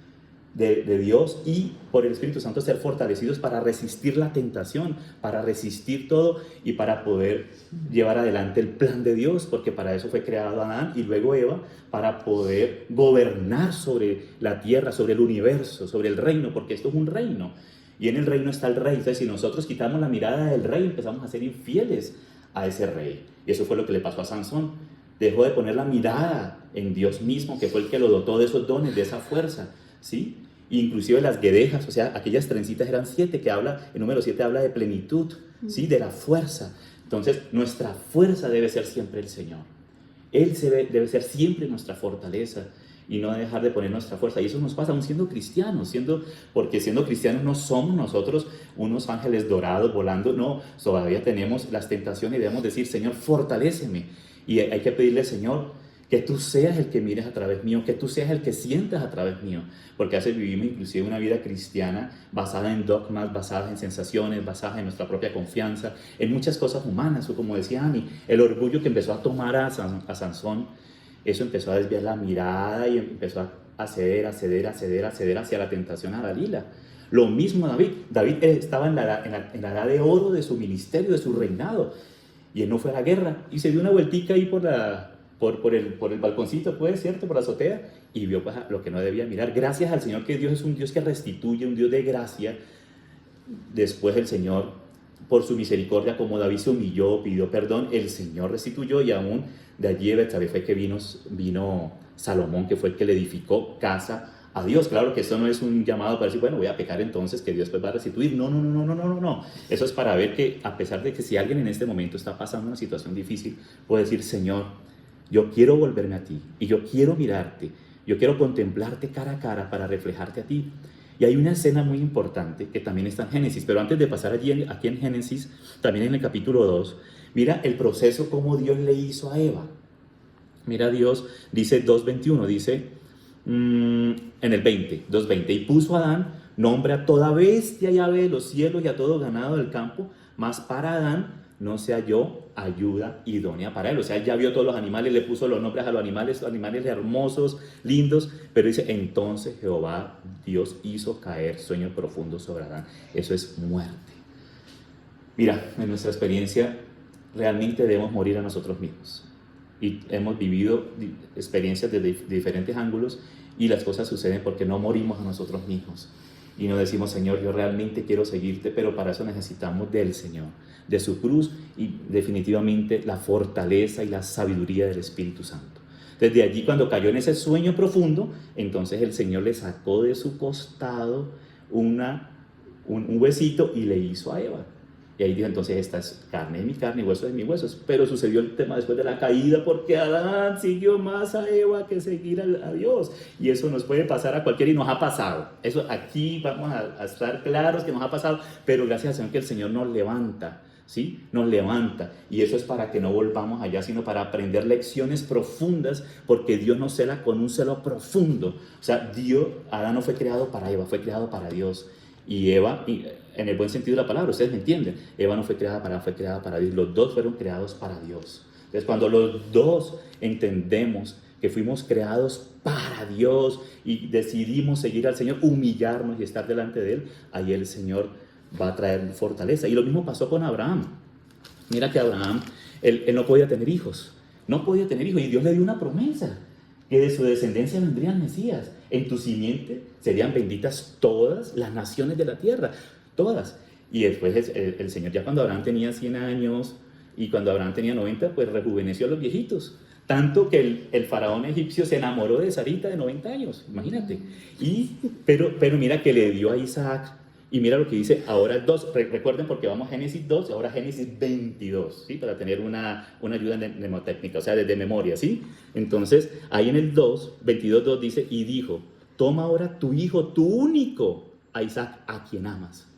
Speaker 1: de Dios, y por el Espíritu Santo ser fortalecidos para resistir la tentación, para resistir todo y para poder llevar adelante el plan de Dios, porque para eso fue creado Adán y luego Eva, para poder gobernar sobre la tierra, sobre el universo, sobre el reino, porque esto es un reino y en el reino está el rey. Entonces, si nosotros quitamos la mirada del rey, empezamos a ser infieles a ese rey, y eso fue lo que le pasó a Sansón. Dejó de poner la mirada en Dios mismo, que fue el que lo dotó de esos dones, de esa fuerza, ¿sí? Inclusive las guedejas, o sea, aquellas trencitas eran 7, que habla, el número 7 habla de plenitud, ¿sí? De la fuerza. Entonces, nuestra fuerza debe ser siempre el Señor. Él debe ser siempre nuestra fortaleza y no dejar de poner nuestra fuerza. Y eso nos pasa aún siendo cristianos, porque siendo cristianos no somos nosotros unos ángeles dorados volando, no, todavía tenemos las tentaciones y debemos decir, Señor, fortaléceme. Y hay que pedirle, Señor, que tú seas el que mires a través mío, que tú seas el que sientas a través mío, porque a veces vivimos inclusive una vida cristiana basada en dogmas, basada en sensaciones, basada en nuestra propia confianza, en muchas cosas humanas, o como decía Ani, el orgullo que empezó a tomar a Sansón, eso empezó a desviar la mirada y empezó a ceder hacia la tentación a Dalila. Lo mismo David estaba en la edad de oro de su ministerio, de su reinado, y él no fue a la guerra, y se dio una vueltica ahí por el balconcito, pues, ¿cierto? Por la azotea, y vio pues, lo que no debía mirar. Gracias al Señor, que Dios es un Dios que restituye, un Dios de gracia. Después el Señor por su misericordia, como David se humilló, pidió perdón, el Señor restituyó, y aún de allí de Betsabé fue que vino Salomón, que fue el que le edificó casa a Dios. Claro que esto no es un llamado para decir, bueno, voy a pecar entonces, que Dios pues va a restituir. No, no, no, no, no, no, no. Eso es para ver que, a pesar de que si alguien en este momento está pasando una situación difícil, puede decir, Señor, yo quiero volverme a ti, y yo quiero mirarte, yo quiero contemplarte cara a cara para reflejarte a ti. Y hay una escena muy importante que también está en Génesis, pero antes de pasar allí, aquí en Génesis, también en el capítulo 2, mira el proceso como Dios le hizo a Eva. Mira, Dios dice 2.21, dice en el 2.20, y puso a Adán nombre a toda bestia y ave de los cielos y a todo ganado del campo, mas para Adán no se halló ayuda idónea para él. O sea, él ya vio todos los animales, le puso los nombres a los animales hermosos, lindos, pero dice, entonces Jehová Dios hizo caer sueño profundo sobre Adán. Eso es muerte. Mira, en nuestra experiencia realmente debemos morir a nosotros mismos. Y hemos vivido experiencias de diferentes ángulos, y las cosas suceden porque no morimos a nosotros mismos. Y no decimos, Señor, yo realmente quiero seguirte, pero para eso necesitamos del Señor, de su cruz, y definitivamente la fortaleza y la sabiduría del Espíritu Santo. Desde allí, cuando cayó en ese sueño profundo, entonces el Señor le sacó de su costado un huesito y le hizo a Eva. Y ahí dijo, entonces esta es carne de mi carne y hueso de mis huesos. Pero sucedió el tema después de la caída, porque Adán siguió más a Eva que seguir a Dios. Y eso nos puede pasar a cualquiera, y nos ha pasado. Eso aquí vamos a estar claros que nos ha pasado, pero gracias al Señor que el Señor nos levanta, ¿sí? Nos levanta. Y eso es para que no volvamos allá, sino para aprender lecciones profundas, porque Dios nos cela con un celo profundo. O sea, Adán no fue creado para Eva, fue creado para Dios. Y Eva, en el buen sentido de la palabra, ustedes me entienden, Eva no fue creada para Dios, los dos fueron creados para Dios. Entonces, cuando los dos entendemos que fuimos creados para Dios y decidimos seguir al Señor, humillarnos y estar delante de Él, ahí el Señor va a traer fortaleza. Y lo mismo pasó con Abraham. Mira que Abraham, él no podía tener hijos, y Dios le dio una promesa, que de su descendencia vendría el Mesías. En tu simiente serían benditas todas las naciones de la tierra, todas. Y después el Señor, ya cuando Abraham tenía 100 años y cuando Abraham tenía 90, pues rejuveneció a los viejitos. Tanto que el faraón egipcio se enamoró de Sarita de 90 años, imagínate. Pero mira que le dio a Isaac. Y mira lo que dice ahora el 2, recuerden, porque vamos a Génesis 2 y ahora Génesis 22, ¿sí? Para tener una ayuda mnemotécnica, o sea, desde memoria, ¿sí? Entonces, ahí en el 22:2 dice, y dijo, toma ahora tu hijo, tu único, a Isaac, a quien amas.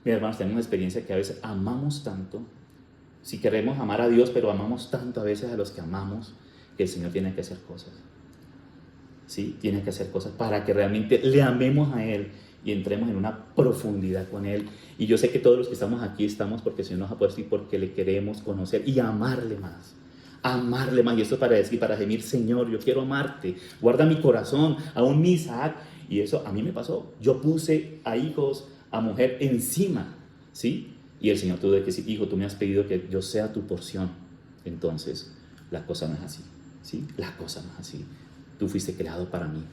Speaker 1: Mis hermanos, tenemos una experiencia que a veces amamos tanto, si queremos amar a Dios, pero amamos tanto a veces a los que amamos, que el Señor tiene que hacer cosas, ¿sí? Tiene que hacer cosas para que realmente le amemos a Él y entremos en una profundidad con Él. Y yo sé que todos los que estamos aquí estamos porque el Señor nos ha puesto y porque le queremos conocer y amarle más. Y esto es para decir, para gemir, Señor, yo quiero amarte, guarda mi corazón, aún mi Isaac. Y eso a mí me pasó. Yo puse a hijos, a mujer encima, ¿sí? Y el Señor tuvo que decir, hijo, tú me has pedido que yo sea tu porción. Entonces, la cosa no es así, ¿sí? La cosa no es así. Tú fuiste creado para mí.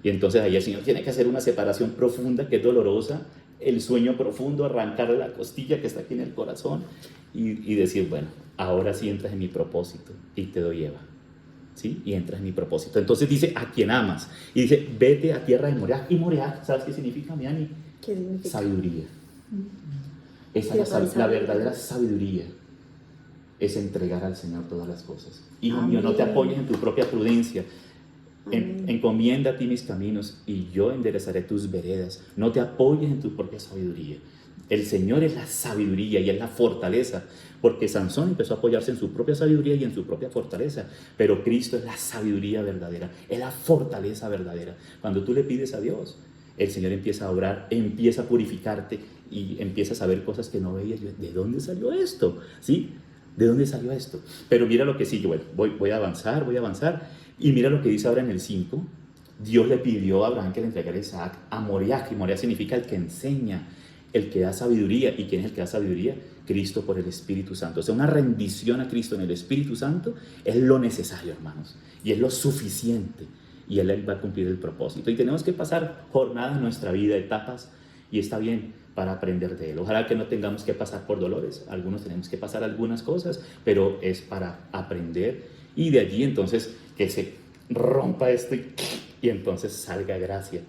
Speaker 1: Y entonces ahí el Señor tiene que hacer una separación profunda, que es dolorosa, el sueño profundo, arrancarle la costilla que está aquí en el corazón y decir, bueno, ahora sí entras en mi propósito y te doy Eva, ¿sí? Y entras en mi propósito. Entonces dice, a quien amas. Y dice, vete a tierra de Moriah. Y Moriah, ¿sabes qué significa, Miani?
Speaker 2: ¿Qué significa?
Speaker 1: Sabiduría. Esa es la verdadera sabiduría. Es entregar al Señor todas las cosas. Hijo mío, no te apoyes en tu propia prudencia. Encomienda a ti mis caminos y yo enderezaré tus veredas. No te apoyes en tu propia sabiduría. El Señor es la sabiduría y es la fortaleza, porque Sansón empezó a apoyarse en su propia sabiduría y en su propia fortaleza, pero Cristo es la sabiduría verdadera, es la fortaleza verdadera. Cuando tú le pides a Dios, el Señor empieza a obrar, empieza a purificarte y empieza a saber cosas que no veías. ¿De dónde salió esto? ¿Sí? ¿De dónde salió esto? Pero mira lo que sigue. Bueno, voy a avanzar. Y mira lo que dice ahora en el 5. Dios le pidió a Abraham que le entregara a Isaac a Moriah. Y Moriah significa el que enseña, el que da sabiduría. ¿Y quién es el que da sabiduría? Cristo por el Espíritu Santo. O sea, una rendición a Cristo en el Espíritu Santo es lo necesario, hermanos. Y es lo suficiente. Y Él va a cumplir el propósito. Y tenemos que pasar jornadas en nuestra vida, etapas. Y está bien, para aprender de Él. Ojalá que no tengamos que pasar por dolores, algunos tenemos que pasar algunas cosas, pero es para aprender y de allí entonces que se rompa esto y entonces salga gracia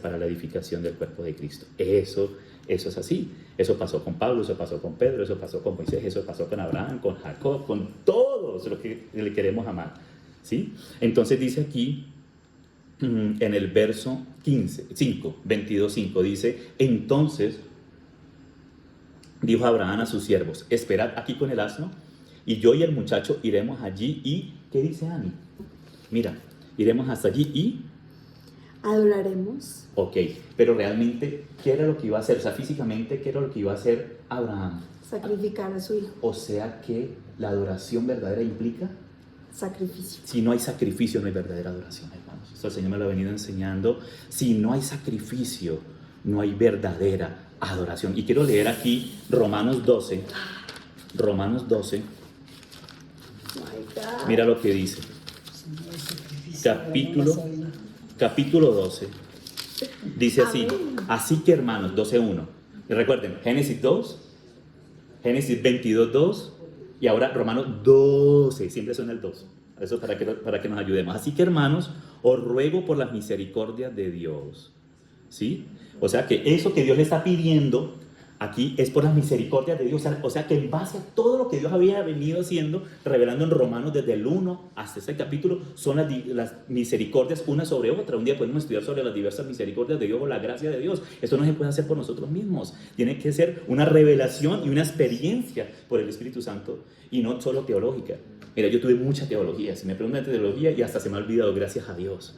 Speaker 1: para la edificación del cuerpo de Cristo. Eso es así. Eso pasó con Pablo, eso pasó con Pedro, eso pasó con Moisés, eso pasó con Abraham, con Jacob, con todos los que le queremos amar, ¿sí? Entonces dice aquí, en el verso 22:5 dice, entonces dijo Abraham a sus siervos, esperad aquí con el asno, y yo y el muchacho iremos allí y, ¿qué dice Ani? Mira, iremos hasta allí y
Speaker 2: adoraremos.
Speaker 1: ok, pero realmente, ¿qué era lo que iba a hacer? O sea, físicamente, ¿qué era lo que iba a hacer Abraham?
Speaker 2: Sacrificar a su hijo.
Speaker 1: O sea que la adoración verdadera implica,
Speaker 2: Sacrificio.
Speaker 1: si no hay sacrificio no hay verdadera adoración, hermanos. Esto el Señor me lo ha venido enseñando. Si no hay sacrificio, no hay verdadera adoración. Y quiero leer aquí Romanos 12. Romanos 12.
Speaker 2: My God.
Speaker 1: Mira lo que dice. Capítulo 12. Dice así.
Speaker 2: Amén.
Speaker 1: Así que hermanos, 12:1. Y recuerden, Génesis 2, Génesis 22:2 y ahora Romanos 12. Siempre suena el 2. Eso para que nos ayudemos. Así que hermanos, os ruego por las misericordias de Dios. ¿Sí? O sea que eso que Dios le está pidiendo aquí es por las misericordias de Dios. O sea que en base a todo lo que Dios había venido haciendo, revelando en Romanos desde el 1 hasta este capítulo, son las misericordias una sobre otra. Un día podemos estudiar sobre las diversas misericordias de Dios o la gracia de Dios. Esto no se puede hacer por nosotros mismos. Tiene que ser una revelación y una experiencia por el Espíritu Santo y no solo teológica. Mira, yo tuve mucha teología. Si me preguntan de teología y hasta se me ha olvidado, gracias a Dios.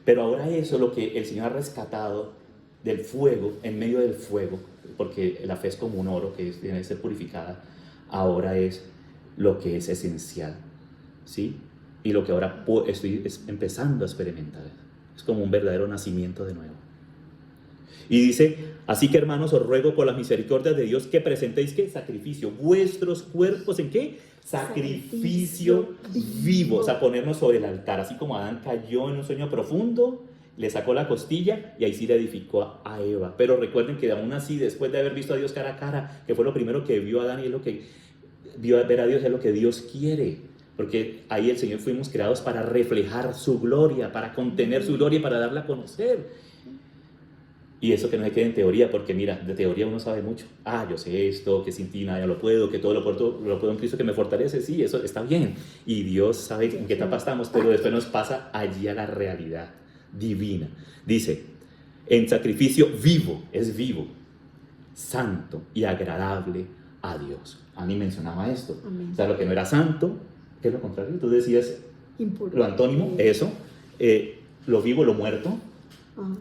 Speaker 1: Pero ahora eso, lo que el Señor ha rescatado del fuego, en medio del fuego, porque la fe es como un oro que tiene que ser purificada, ahora es lo que es esencial, ¿sí? Y lo que ahora estoy empezando a experimentar. Es como un verdadero nacimiento de nuevo. Y dice, así que hermanos, os ruego por las misericordias de Dios que presentéis, ¿qué? Sacrificio. Vuestros cuerpos, ¿en qué? Sacrificio vivo. O sea, ponernos sobre el altar. Así como Adán cayó en un sueño profundo, le sacó la costilla y ahí sí le edificó a Eva. Pero recuerden que aún así, después de haber visto a Dios cara a cara, que fue lo primero que vio Adán y es lo que vio ver a Dios, es lo que Dios quiere. Porque ahí el Señor fuimos creados para reflejar su gloria, para contener su gloria y para darla a conocer. Y eso que no se quede en teoría, porque mira, de teoría uno sabe mucho. Yo sé esto, que sin ti nada lo puedo, que todo lo puedo en Cristo que me fortalece. Sí, eso está bien. Y Dios sabe en qué etapa estamos, pero después nos pasa allí a la realidad divina. Dice, en sacrificio vivo, es vivo, santo y agradable a Dios. A mí mencionaba esto.
Speaker 2: Amén.
Speaker 1: O sea, lo que no era santo, ¿qué es lo contrario? Tú decías
Speaker 2: Impuro.
Speaker 1: lo antónimo, eso, lo vivo, lo muerto,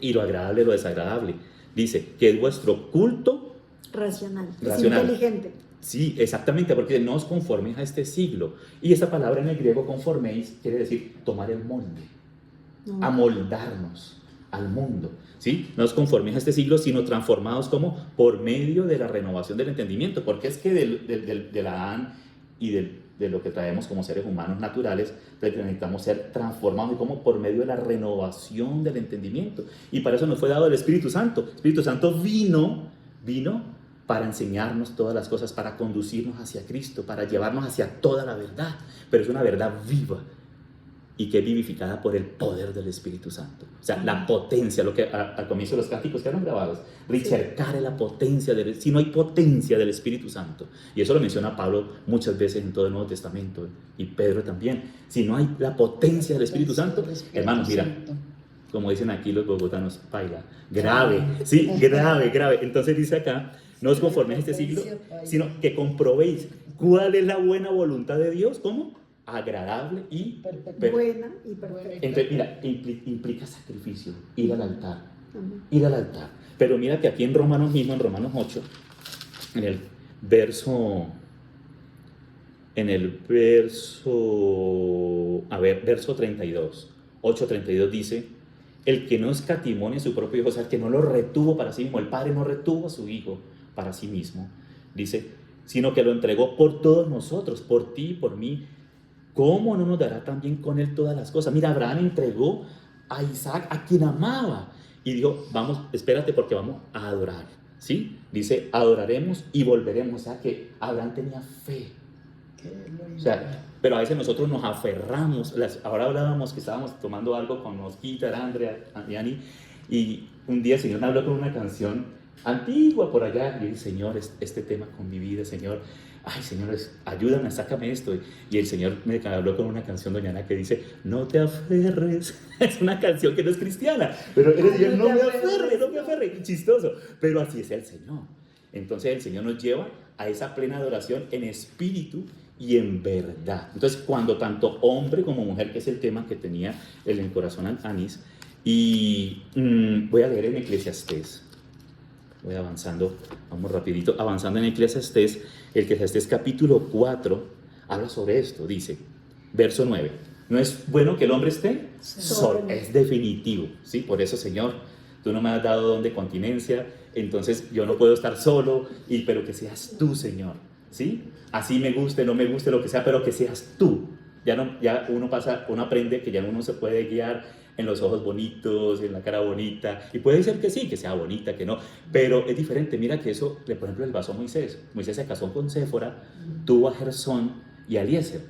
Speaker 1: y lo agradable, lo desagradable. Dice que es vuestro culto
Speaker 2: racional.
Speaker 1: Es
Speaker 2: inteligente.
Speaker 1: Sí, exactamente, porque no os conforméis a este siglo. Y esa palabra en el griego conforméis quiere decir tomar el molde, amoldarnos al mundo. ¿Sí? No os conforméis a este siglo, sino transformados como por medio de la renovación del entendimiento. Porque es que del Adán y de lo que traemos como seres humanos naturales, necesitamos ser transformados y como por medio de la renovación del entendimiento. Y para eso nos fue dado el Espíritu Santo. El Espíritu Santo vino para enseñarnos todas las cosas, para conducirnos hacia Cristo, para llevarnos hacia toda la verdad. Pero es una verdad viva y que es vivificada por el poder del Espíritu Santo. O sea, la potencia, lo que al comienzo de los cánticos quedaron grabados, ricercare la potencia, si no hay potencia del Espíritu Santo. Y eso lo menciona Pablo muchas veces en todo el Nuevo Testamento, y Pedro también. Si no hay la potencia del Espíritu Santo, hermanos, mira, como dicen aquí los bogotanos, paila, grave, sí, grave. Entonces dice acá, no os conforméis a este siglo, sino que comprobéis cuál es la buena voluntad de Dios. ¿Cómo? Agradable y
Speaker 2: buena y perfecta.
Speaker 1: Entonces, mira, implica sacrificio, ir al altar. Pero mira que aquí en Romanos mismo, en Romanos 8, en el verso 32, 8:32 dice, el que no escatimó en su propio hijo, o sea, el que no lo retuvo para sí mismo, el Padre no retuvo a su hijo para sí mismo, dice, sino que lo entregó por todos nosotros, por ti y por mí. ¿Cómo no nos dará también con él todas las cosas? Mira, Abraham entregó a Isaac, a quien amaba, y dijo, vamos, espérate porque vamos a adorar, ¿sí? Dice, adoraremos y volveremos. O sea que Abraham tenía fe. O sea, pero a veces nosotros nos aferramos. Ahora hablábamos que estábamos tomando algo con Osquita, Andrea, Ani, y un día el Señor me habló con una canción antigua por allá. Y yo dije, Señor, este tema con mi vida, Señor. Ay, Señor, ayúdame, sácame esto. Y el Señor me habló con una canción, doña Ana, que dice, no te aferres. Es una canción que no es cristiana, pero él decía, no me aferre, chistoso. Pero así es el Señor. Entonces el Señor nos lleva a esa plena adoración en espíritu y en verdad. Entonces, cuando tanto hombre como mujer, que es el tema que tenía en el corazón Anís, y voy a leer en Eclesiastés. Voy avanzando, vamos rapidito, avanzando en Eclesiastés. El Eclesiastés capítulo 4 habla sobre esto, dice, verso 9, no es bueno que el hombre esté solo, es definitivo, ¿sí? Por eso, Señor, tú no me has dado don de continencia, entonces yo no puedo estar solo, pero que seas tú, Señor, ¿sí? Así me guste, no me guste, lo que sea, pero que seas tú. Ya uno aprende que ya uno se puede guiar en los ojos bonitos, en la cara bonita, y puede ser que sí, que sea bonita, que no, pero es diferente. Mira que eso, por ejemplo, le pasó a Moisés. Moisés se casó con Séfora, tuvo a Gersón y a Eliezer,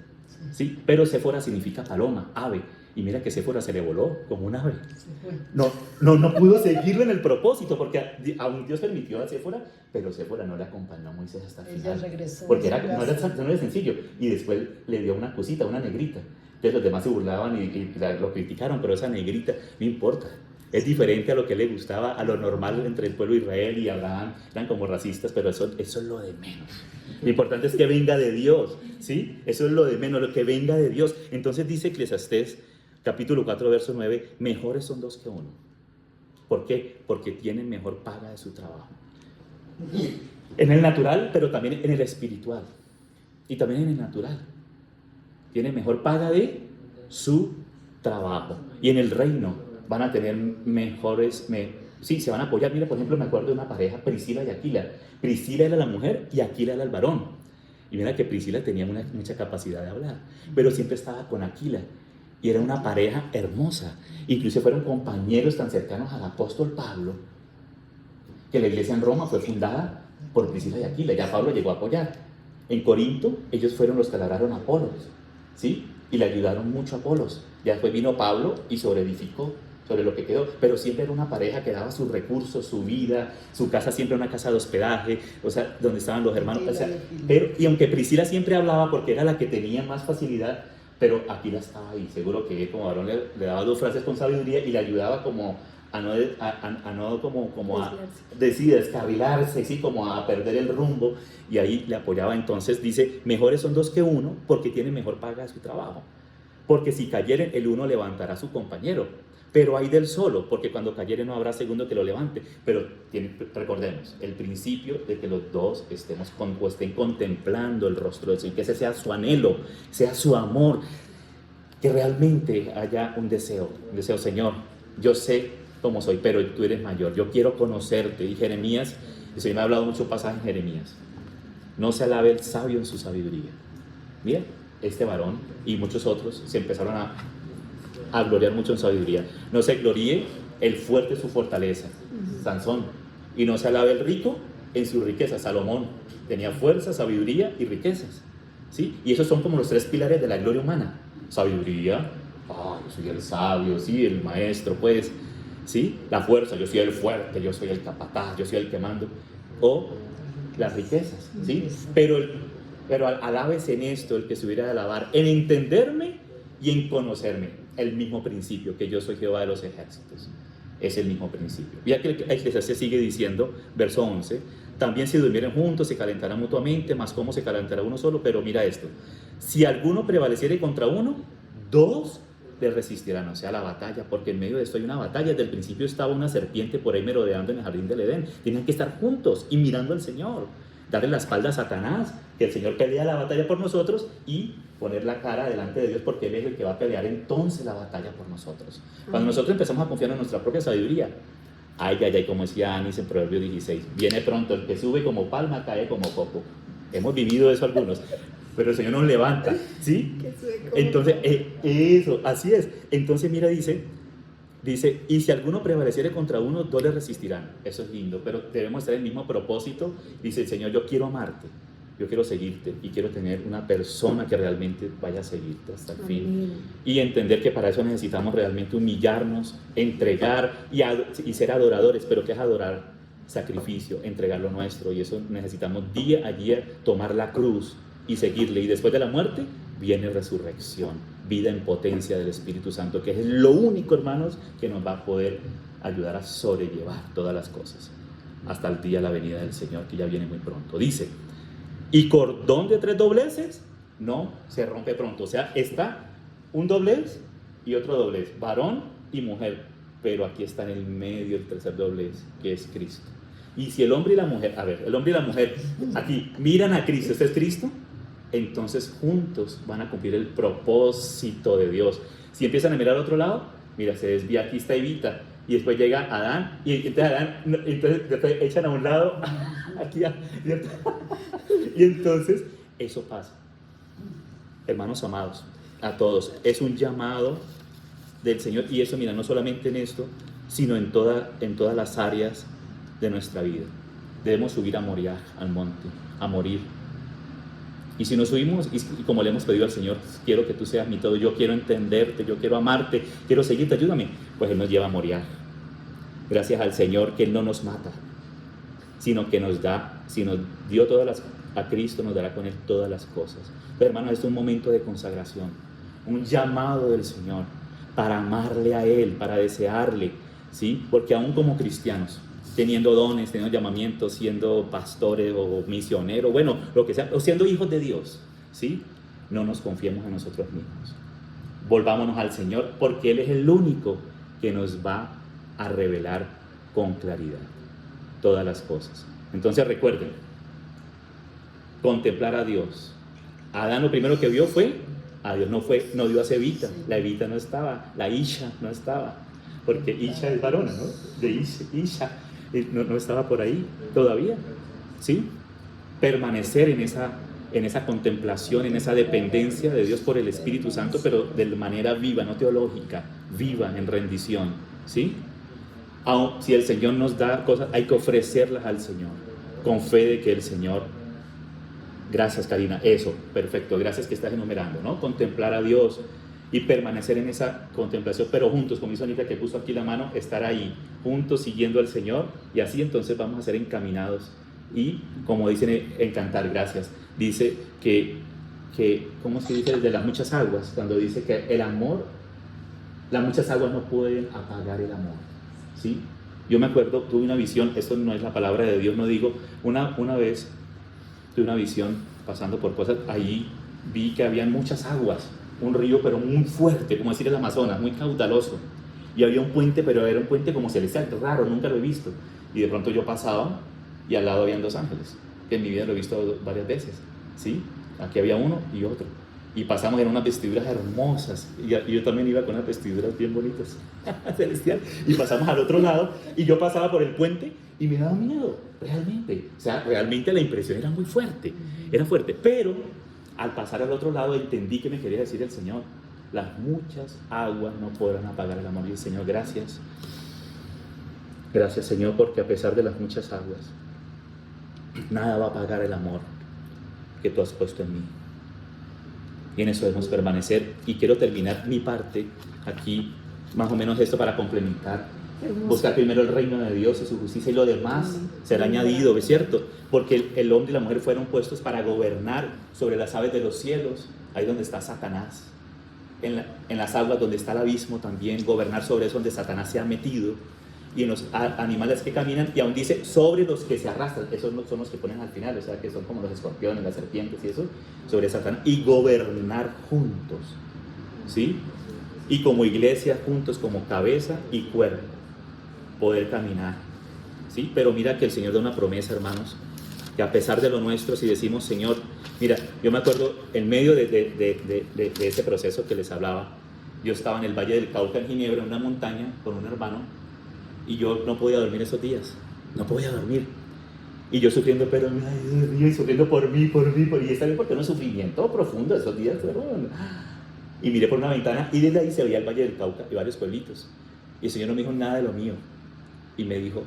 Speaker 1: ¿sí? Pero Séfora significa paloma, ave, y mira que Séfora se le voló como un ave. No pudo seguirlo en el propósito, porque aún Dios permitió a Séfora, pero Séfora no le acompañó a Moisés hasta el final, porque no era sencillo, y después le dio una cosita, una negrita. Entonces los demás se burlaban y lo criticaron, pero esa negrita no importa. Es diferente a lo que le gustaba, a lo normal entre el pueblo de Israel y Abraham. Eran como racistas, pero eso es lo de menos. Lo importante es que venga de Dios, ¿sí? Eso es lo de menos, lo que venga de Dios. Entonces dice Eclesiastés, capítulo 4, verso 9, mejores son dos que uno. ¿Por qué? Porque tienen mejor paga de su trabajo. En el natural, pero también en el espiritual. Y también en el natural. Tienen mejor paga de su trabajo. Y en el reino van a tener mejores, sí, se van a apoyar. Mira, por ejemplo, me acuerdo de una pareja, Priscila y Aquila. Priscila era la mujer y Aquila era el varón. Y mira que Priscila tenía mucha capacidad de hablar, pero siempre estaba con Aquila. Y era una pareja hermosa. Incluso fueron compañeros tan cercanos al apóstol Pablo, que la iglesia en Roma fue fundada por Priscila y Aquila. Ya Pablo llegó a apoyar. En Corinto, ellos fueron los que labraron a Apolos, ¿sí? Y le ayudaron mucho a Apolos. Ya después vino Pablo y sobreedificó sobre lo que quedó, pero siempre era una pareja que daba sus recursos, su vida, su casa siempre una casa de hospedaje, o sea, donde estaban los hermanos, o sea, y aunque Priscila siempre hablaba porque era la que tenía más facilidad, pero Aquila estaba ahí, seguro que como varón le daba dos frases con sabiduría y le ayudaba como a no como a descarrilarse, ¿sí? Como a perder el rumbo, y ahí le apoyaba. Entonces dice, mejores son dos que uno porque tienen mejor paga de su trabajo, porque si cayeren el uno levantará a su compañero, pero hay del solo, porque cuando cayere no habrá segundo que lo levante. Pero recordemos, el principio de que los dos estén contemplando el rostro del Señor, que ese sea su anhelo, sea su amor, que realmente haya un deseo, Señor, yo sé cómo soy, pero tú eres mayor, yo quiero conocerte. Y Jeremías, el Señor me ha hablado mucho pasaje en Jeremías, no se alabe el sabio en su sabiduría. Mira, este varón y muchos otros se empezaron a gloriar mucho en sabiduría. No se gloríe el fuerte en su fortaleza, Sansón, y no se alabe el rico en su riqueza. Salomón tenía fuerza, sabiduría y riquezas, ¿sí? Y esos son como los tres pilares de la gloria humana. Sabiduría, yo soy el sabio, sí, el maestro, pues, ¿sí? La fuerza, yo soy el fuerte, yo soy el capataz, yo soy el que mando. O las riquezas, ¿sí? Pero alabes en esto, el que se hubiera de alabar, en entenderme y en conocerme. El mismo principio, que yo soy Jehová de los ejércitos. Es el mismo principio. Ya que Eclesiastés sigue diciendo, verso 11, también si durmieren juntos se calentarán mutuamente, más cómo se calentará uno solo. Pero mira esto, si alguno prevaleciere contra uno, dos le resistirán. O sea, la batalla, porque en medio de esto hay una batalla. Desde el principio estaba una serpiente por ahí merodeando en el jardín del Edén. Tienen que estar juntos y mirando al Señor, darle la espalda a Satanás, que el Señor pelea la batalla por nosotros, y poner la cara delante de Dios, porque Él es el que va a pelear entonces la batalla por nosotros. Cuando nosotros empezamos a confiar en nuestra propia sabiduría, como decía Anis en Proverbios 16, viene pronto el que sube como palma, cae como coco. Hemos vivido eso algunos, pero el Señor nos levanta, ¿sí? Entonces, eso, así es. Entonces mira, dice, Dice, y si alguno prevaleciere contra uno, dos le resistirán. Eso es lindo, pero debemos estar en el mismo propósito. Dice el Señor, yo quiero amarte, yo quiero seguirte y quiero tener una persona que realmente vaya a seguirte hasta el fin. Y entender que para eso necesitamos realmente humillarnos, entregar y ser adoradores. ¿Pero qué es adorar? Sacrificio, entregar lo nuestro. Y eso necesitamos día a día tomar la cruz y seguirle. Y después de la muerte viene resurrección, vida en potencia del Espíritu Santo, que es lo único, hermanos, que nos va a poder ayudar a sobrellevar todas las cosas hasta el día de la venida del Señor, que ya viene muy pronto. Dice, y cordón de 3 dobleces no se rompe pronto. O sea, está un doblez y otro doblez, varón y mujer, pero aquí está en el medio el tercer doblez, que es Cristo. Y si el hombre y la mujer, a ver, el hombre y la mujer aquí miran a Cristo, ¿este es Cristo? Entonces juntos van a cumplir el propósito de Dios. Si empiezan a mirar al otro lado, mira, se desvía, aquí está Evita, y después llega Adán, y entonces después echan a un lado, aquí, y entonces eso pasa. Hermanos amados, a todos, es un llamado del Señor, y eso, mira, no solamente en esto, sino en todas las áreas de nuestra vida. Debemos subir a Moriah, al monte, a morir. Y si nos subimos, y como le hemos pedido al Señor, quiero que tú seas mi todo, yo quiero entenderte, yo quiero amarte, quiero seguirte, ayúdame, pues Él nos lleva a Moriah. Gracias al Señor que Él no nos mata, sino que nos da, si nos dio a Cristo, nos dará con Él todas las cosas. Pero hermanos, este es un momento de consagración, un llamado del Señor para amarle a Él, para desearle, ¿sí? Porque aún como cristianos, teniendo dones, teniendo llamamientos, siendo pastores o misioneros, bueno, lo que sea, o siendo hijos de Dios, ¿sí? No nos confiemos en nosotros mismos. Volvámonos al Señor, porque Él es el único que nos va a revelar con claridad todas las cosas. Entonces recuerden, contemplar a Dios. Adán lo primero que vio fue a Dios, no vio a Evita, la Evita no estaba, la Isha no estaba, porque Isha es varona, ¿no? De Isha. No estaba por ahí todavía, ¿sí? Permanecer en esa contemplación, en esa dependencia de Dios por el Espíritu Santo, pero de manera viva, no teológica, viva, en rendición, ¿sí? Aun si el Señor nos da cosas, hay que ofrecerlas al Señor, con fe de que el Señor, gracias Karina, eso, perfecto, gracias que estás enumerando, ¿no? Contemplar a Dios y permanecer en esa contemplación, pero juntos, como hizo Anita que puso aquí la mano, estar ahí, juntos siguiendo al Señor, y así entonces vamos a ser encaminados. Y como dicen en Cantar, gracias, dice que ¿cómo se dice? De las muchas aguas, cuando dice que el amor, las muchas aguas no pueden apagar el amor, ¿sí? Yo me acuerdo, tuve una visión, esto no es la palabra de Dios, no digo, una vez tuve una visión pasando por cosas, ahí vi que habían muchas aguas, un río pero muy fuerte, como decir el Amazonas, muy caudaloso, y había un puente, pero era un puente como celestial, raro, nunca lo he visto, y de pronto yo pasaba y al lado habían 2 ángeles, que en mi vida lo he visto varias veces, ¿sí? Aquí había uno y otro, y pasamos en unas vestiduras hermosas, y yo también iba con unas vestiduras bien bonitas, celestial, y pasamos al otro lado, y yo pasaba por el puente y me daba miedo, realmente, o sea, realmente la impresión era muy fuerte, era fuerte, pero al pasar al otro lado entendí que me quería decir el Señor, las muchas aguas no podrán apagar el amor. Y el Señor, gracias. Gracias, Señor, porque a pesar de las muchas aguas, nada va a apagar el amor que tú has puesto en mí. Y en eso debemos permanecer. Y quiero terminar mi parte aquí, más o menos esto para complementar. Buscar primero el reino de Dios y su justicia, y lo demás será añadido, ¿es cierto? Porque el hombre y la mujer fueron puestos para gobernar sobre las aves de los cielos, ahí donde está Satanás, en las aguas donde está el abismo también, gobernar sobre eso donde Satanás se ha metido, y en los animales que caminan, y aún dice sobre los que se arrastran, esos son los que ponen al final, o sea que son como los escorpiones, las serpientes y eso, sobre Satanás, y gobernar juntos, ¿sí? Y como iglesia juntos, como cabeza y cuerpo, poder caminar, ¿sí? Pero mira que el Señor da una promesa, hermanos, que a pesar de lo nuestro, si decimos, Señor, mira, yo me acuerdo, en medio de ese proceso que les hablaba, yo estaba en el Valle del Cauca, en Ginebra, en una montaña, con un hermano, y yo no podía dormir esos días, no podía dormir, y yo sufriendo, pero y sufriendo por mí, y está bien porque era un sufrimiento profundo esos días, y miré por una ventana, y desde ahí se veía el Valle del Cauca y varios pueblitos. Y el Señor no me dijo nada de lo mío. Y me dijo,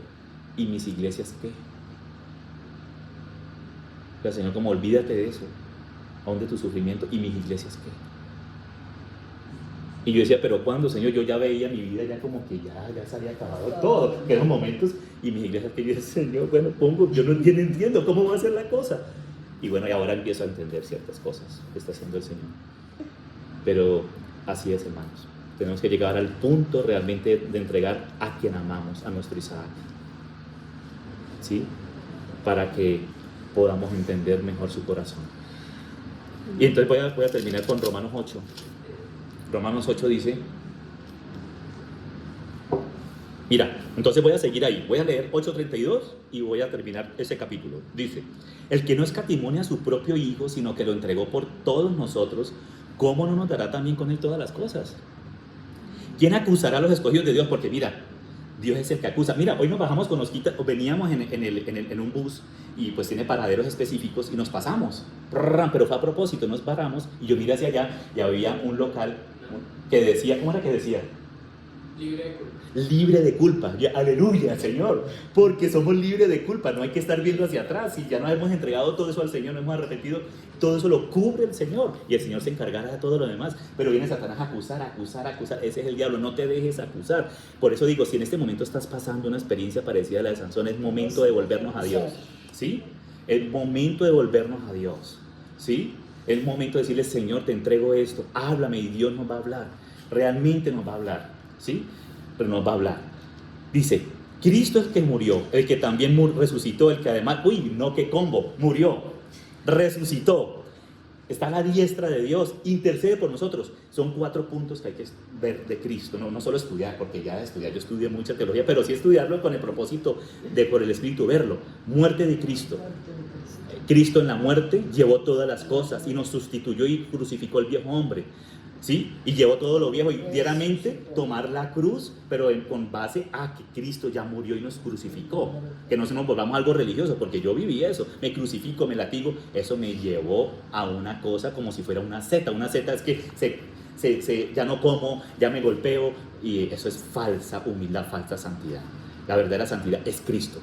Speaker 1: ¿y mis iglesias qué? El Señor como, olvídate de eso, aún de tu sufrimiento, ¿y mis iglesias qué? Y yo decía, pero ¿cuándo, Señor? Yo ya veía mi vida ya como que ya se había acabado todo, que eran momentos, y mis iglesias que yo decía, Señor, bueno, yo no entiendo cómo va a ser la cosa. Y bueno, y ahora empiezo a entender ciertas cosas que está haciendo el Señor. Pero así es, hermanos. Tenemos que llegar al punto realmente de entregar a quien amamos, a nuestro Isaac. ¿Sí? Para que podamos entender mejor su corazón. Y entonces voy a terminar con Romanos 8. Romanos 8 dice, mira, entonces voy a seguir ahí, voy a leer 8:32 y voy a terminar ese capítulo. Dice, el que no escatimone a su propio Hijo, sino que lo entregó por todos nosotros, ¿cómo no nos dará también con él todas las cosas? ¿Quién acusará a los escogidos de Dios? Porque mira, Dios es el que acusa. Mira, hoy nos bajamos con Osquita, veníamos en un bus y pues tiene paraderos específicos y nos pasamos, pero fue a propósito, nos paramos y yo miré hacia allá y había un local que decía, ¿cómo era que decía?
Speaker 4: Libre de culpa.
Speaker 1: Libre de culpa. Aleluya, Señor, porque somos libres de culpa, no hay que estar viendo hacia atrás. Y ya nos hemos entregado todo eso al Señor, nos hemos arrepentido, todo eso lo cubre el Señor y el Señor se encargará de todo lo demás. Pero viene Satanás a acusar, ese es el diablo, no te dejes acusar. Por eso digo, si en este momento estás pasando una experiencia parecida a la de Sansón, es momento de volvernos a Dios, ¿sí? Es momento de volvernos a Dios, ¿sí? Es momento de decirle, Señor, te entrego esto, háblame, y Dios nos va a hablar, realmente nos va a hablar, ¿sí? Pero nos va a hablar. Dice, Cristo es el que murió, el que también resucitó, el que además, no, qué combo, murió, resucitó, está a la diestra de Dios, intercede por nosotros. Son 4 puntos que hay que ver de Cristo, no solo estudiar, porque ya estudiar, yo estudié mucha teología, pero sí estudiarlo con el propósito de por el Espíritu verlo. Muerte de Cristo. Cristo en la muerte llevó todas las cosas y nos sustituyó y crucificó el viejo hombre, ¿sí? Y llevó todo lo viejo y diariamente tomar la cruz, pero con base a que Cristo ya murió y nos crucificó. Que no se nos volvamos algo religioso, porque yo viví eso, me crucifico, me latigo, eso me llevó a una cosa como si fuera una seta. Una seta es que ya no como, ya me golpeo, y eso es falsa humildad, falsa santidad. La verdadera santidad es Cristo.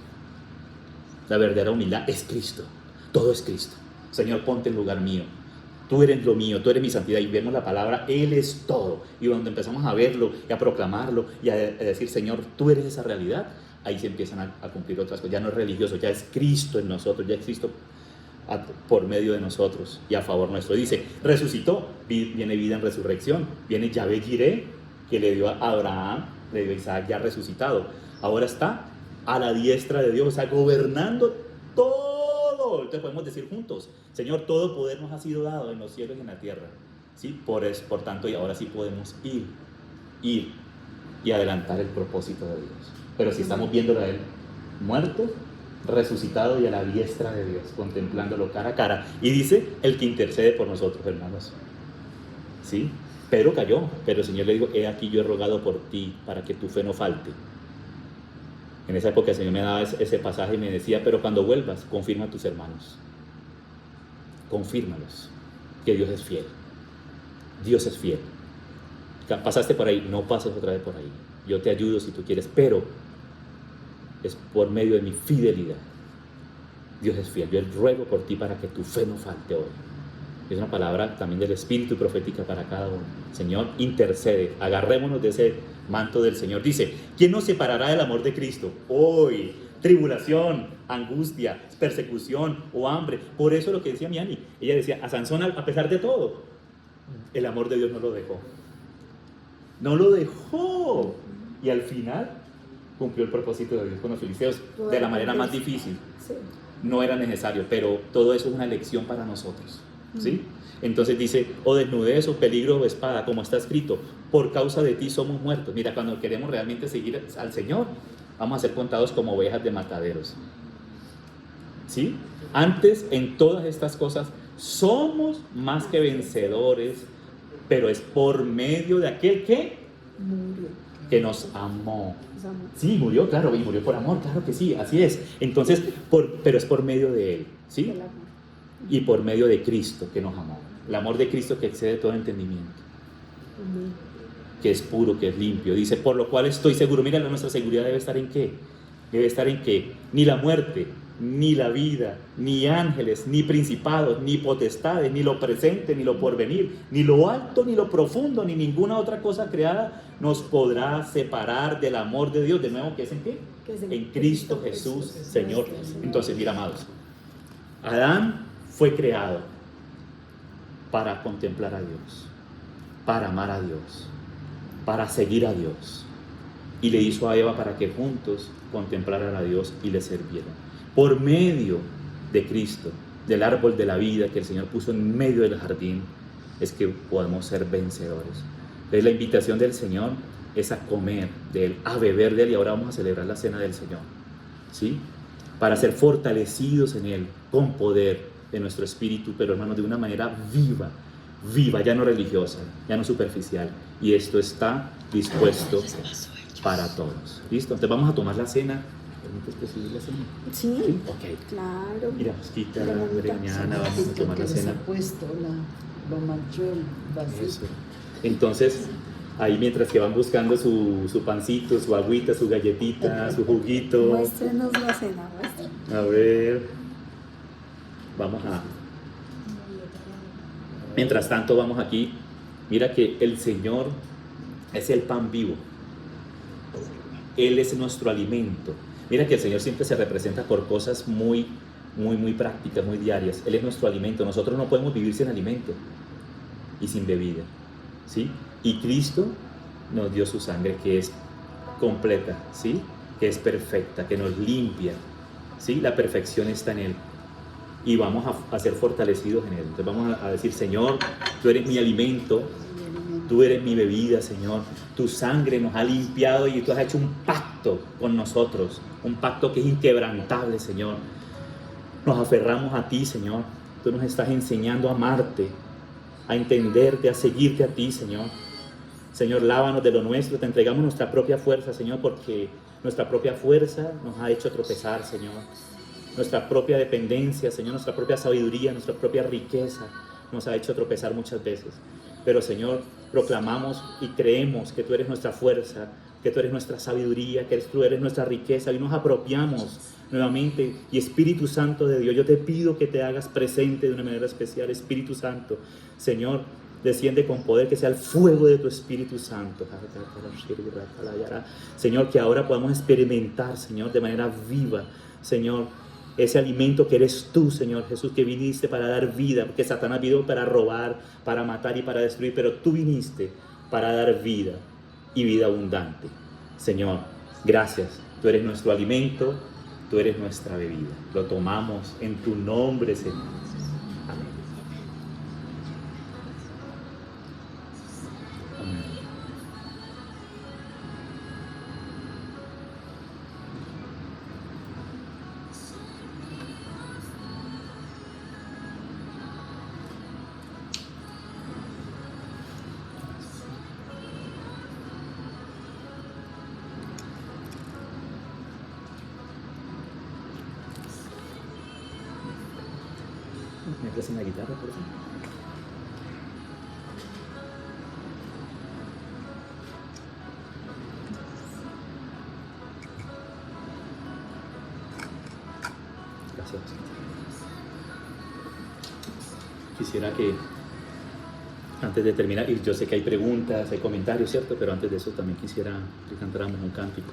Speaker 1: La verdadera humildad es Cristo. Todo es Cristo. Señor, ponte en lugar mío. Tú eres lo mío, tú eres mi santidad. Y vemos la palabra, Él es todo. Y cuando empezamos a verlo y a proclamarlo y a decir, Señor, tú eres esa realidad, ahí se empiezan a cumplir otras cosas. Ya no es religioso, ya es Cristo en nosotros, ya es Cristo por medio de nosotros y a favor nuestro. Dice, resucitó, viene vida en resurrección. Viene Yahvé Jireh, que le dio a Abraham, le dio a Isaac ya resucitado. Ahora está a la diestra de Dios, o sea, gobernando todo. Entonces podemos decir juntos, Señor, todo poder nos ha sido dado en los cielos y en la tierra, ¿sí? Por tanto, y ahora sí podemos ir y adelantar el propósito de Dios. Pero si estamos viéndolo a Él muerto, resucitado y a la diestra de Dios, contemplándolo cara a cara. Y dice, el que intercede por nosotros, hermanos, ¿sí? Pedro cayó, pero el Señor le dijo, he aquí yo he rogado por ti para que tu fe no falte. En esa época el Señor me daba ese pasaje y me decía, pero cuando vuelvas, confirma a tus hermanos. Confírmalos, que Dios es fiel. Dios es fiel. Pasaste por ahí, no pases otra vez por ahí. Yo te ayudo si tú quieres, pero es por medio de mi fidelidad. Dios es fiel. Yo ruego por ti para que tu fe no falte hoy. Es una palabra también del Espíritu profética para cada uno. Señor, intercede. Agarrémonos de ese manto del Señor. Dice, ¿quién nos separará del amor de Cristo? Hoy, tribulación, angustia, persecución o hambre. Por eso lo que decía mi Ani, ella decía, a Sansón, a pesar de todo, el amor de Dios no lo dejó. No lo dejó. Y al final cumplió el propósito de Dios con los filisteos de la manera más difícil. No era necesario, pero todo eso es una lección para nosotros, ¿sí? Entonces dice, o desnudez, o peligro, o espada, como está escrito, por causa de ti somos muertos. Mira, cuando queremos realmente seguir al Señor, vamos a ser contados como ovejas de mataderos, ¿sí? Antes, en todas estas cosas, somos más que vencedores, pero es por medio de aquel que que nos amó. Sí, murió, claro, y murió por amor, claro que sí, así es. Entonces, pero es por medio de Él, ¿sí? Y por medio de Cristo que nos amó. El amor de Cristo que excede todo entendimiento. que es puro, que es limpio. Dice, por lo cual estoy seguro. Mira, nuestra seguridad debe estar en qué. Debe estar en que ni la muerte, ni la vida, ni ángeles, ni principados, ni potestades, ni lo presente, ni lo porvenir, ni lo alto, ni lo profundo, ni ninguna otra cosa creada nos podrá separar del amor de Dios. De nuevo, ¿qué es en qué?
Speaker 2: Que es
Speaker 1: En Cristo Jesús, Señor. Entonces, mira, amados, Adán fue creado para contemplar a Dios, para amar a Dios, para seguir a Dios. Y le hizo a Eva para que juntos contemplaran a Dios y le sirvieran. Por medio de Cristo, del árbol de la vida que el Señor puso en medio del jardín, es que podemos ser vencedores. Entonces la invitación del Señor es a comer de Él, a beber de Él, y ahora vamos a celebrar la cena del Señor, ¿sí? Para ser fortalecidos en Él, con poder de nuestro espíritu, pero hermanos, de una manera viva, ya no religiosa, ya no superficial. Y esto está dispuesto para todos. ¿Listo? Entonces vamos a tomar la cena. ¿Permites presidir la cena?
Speaker 2: Sí,
Speaker 1: ¿Sí? Ok.
Speaker 2: claro.
Speaker 1: Mira, Mosquita,
Speaker 2: Mira,
Speaker 1: Breñana, vamos a tomar la cena.
Speaker 3: Puesto, lo manchó el vasito.
Speaker 1: Eso. Entonces, ahí mientras que van buscando su pancito, su agüita, su galletita, su juguito.
Speaker 2: Muéstrenos la cena, muéstrenos.
Speaker 1: A ver. Vamos a... Mientras tanto, vamos aquí. Mira que el Señor es el pan vivo. Él es nuestro alimento. Mira que el Señor siempre se representa por cosas muy prácticas, muy diarias. Él es nuestro alimento. Nosotros no podemos vivir sin alimento y sin bebida, ¿sí? Y Cristo nos dio su sangre, que es completa, ¿sí? Que es perfecta, que nos limpia, ¿sí? La perfección está en Él. Y vamos a ser fortalecidos en Él. Entonces vamos a decir, Señor, tú eres mi alimento, tú eres mi bebida, Señor. Tu sangre nos ha limpiado y tú has hecho un pacto con nosotros, un pacto que es inquebrantable, Señor. Nos aferramos a ti, Señor. Tú nos estás enseñando a amarte, a entenderte, a seguirte a ti, Señor. Señor, lávanos de lo nuestro, te entregamos nuestra propia fuerza, Señor, porque nuestra propia fuerza nos ha hecho tropezar, Señor. Nuestra propia dependencia, Señor, nuestra propia sabiduría, nuestra propia riqueza nos ha hecho tropezar muchas veces. Pero, Señor, proclamamos y creemos que tú eres nuestra fuerza, que tú eres nuestra sabiduría, que tú eres nuestra riqueza, y nos apropiamos nuevamente. Y Espíritu Santo de Dios, yo te pido que te hagas presente de una manera especial. Espíritu Santo, Señor, desciende con poder, que sea el fuego de tu Espíritu Santo. Señor, que ahora podamos experimentar, Señor, de manera viva, Señor, ese alimento que eres tú, Señor Jesús, que viniste para dar vida, porque Satanás vino para robar, para matar y para destruir, pero tú viniste para dar vida y vida abundante. Señor, gracias. Tú eres nuestro alimento, tú eres nuestra bebida. Lo tomamos en tu nombre, Señor. Amén. Amén. ¿Me prestan la guitarra, por favor? Gracias. Quisiera que, antes de terminar, y yo sé que hay preguntas, hay comentarios, ¿cierto? Pero antes de eso también quisiera que cantáramos un cántico.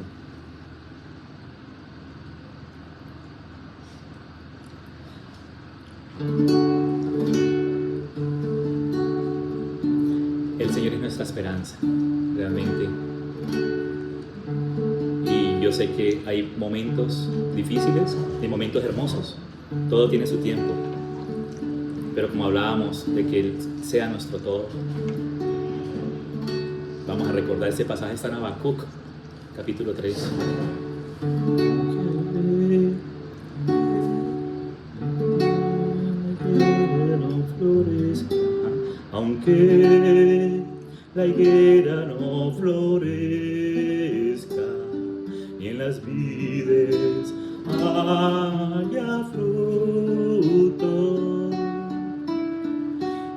Speaker 1: El Señor es nuestra esperanza, realmente. Y yo sé que hay momentos difíciles y momentos hermosos. Todo tiene su tiempo. Pero como hablábamos de que Él sea nuestro todo, vamos a recordar ese pasaje, está en Habacuc, capítulo 3. Aunque la higuera no florezca, ni en las vides haya fruto,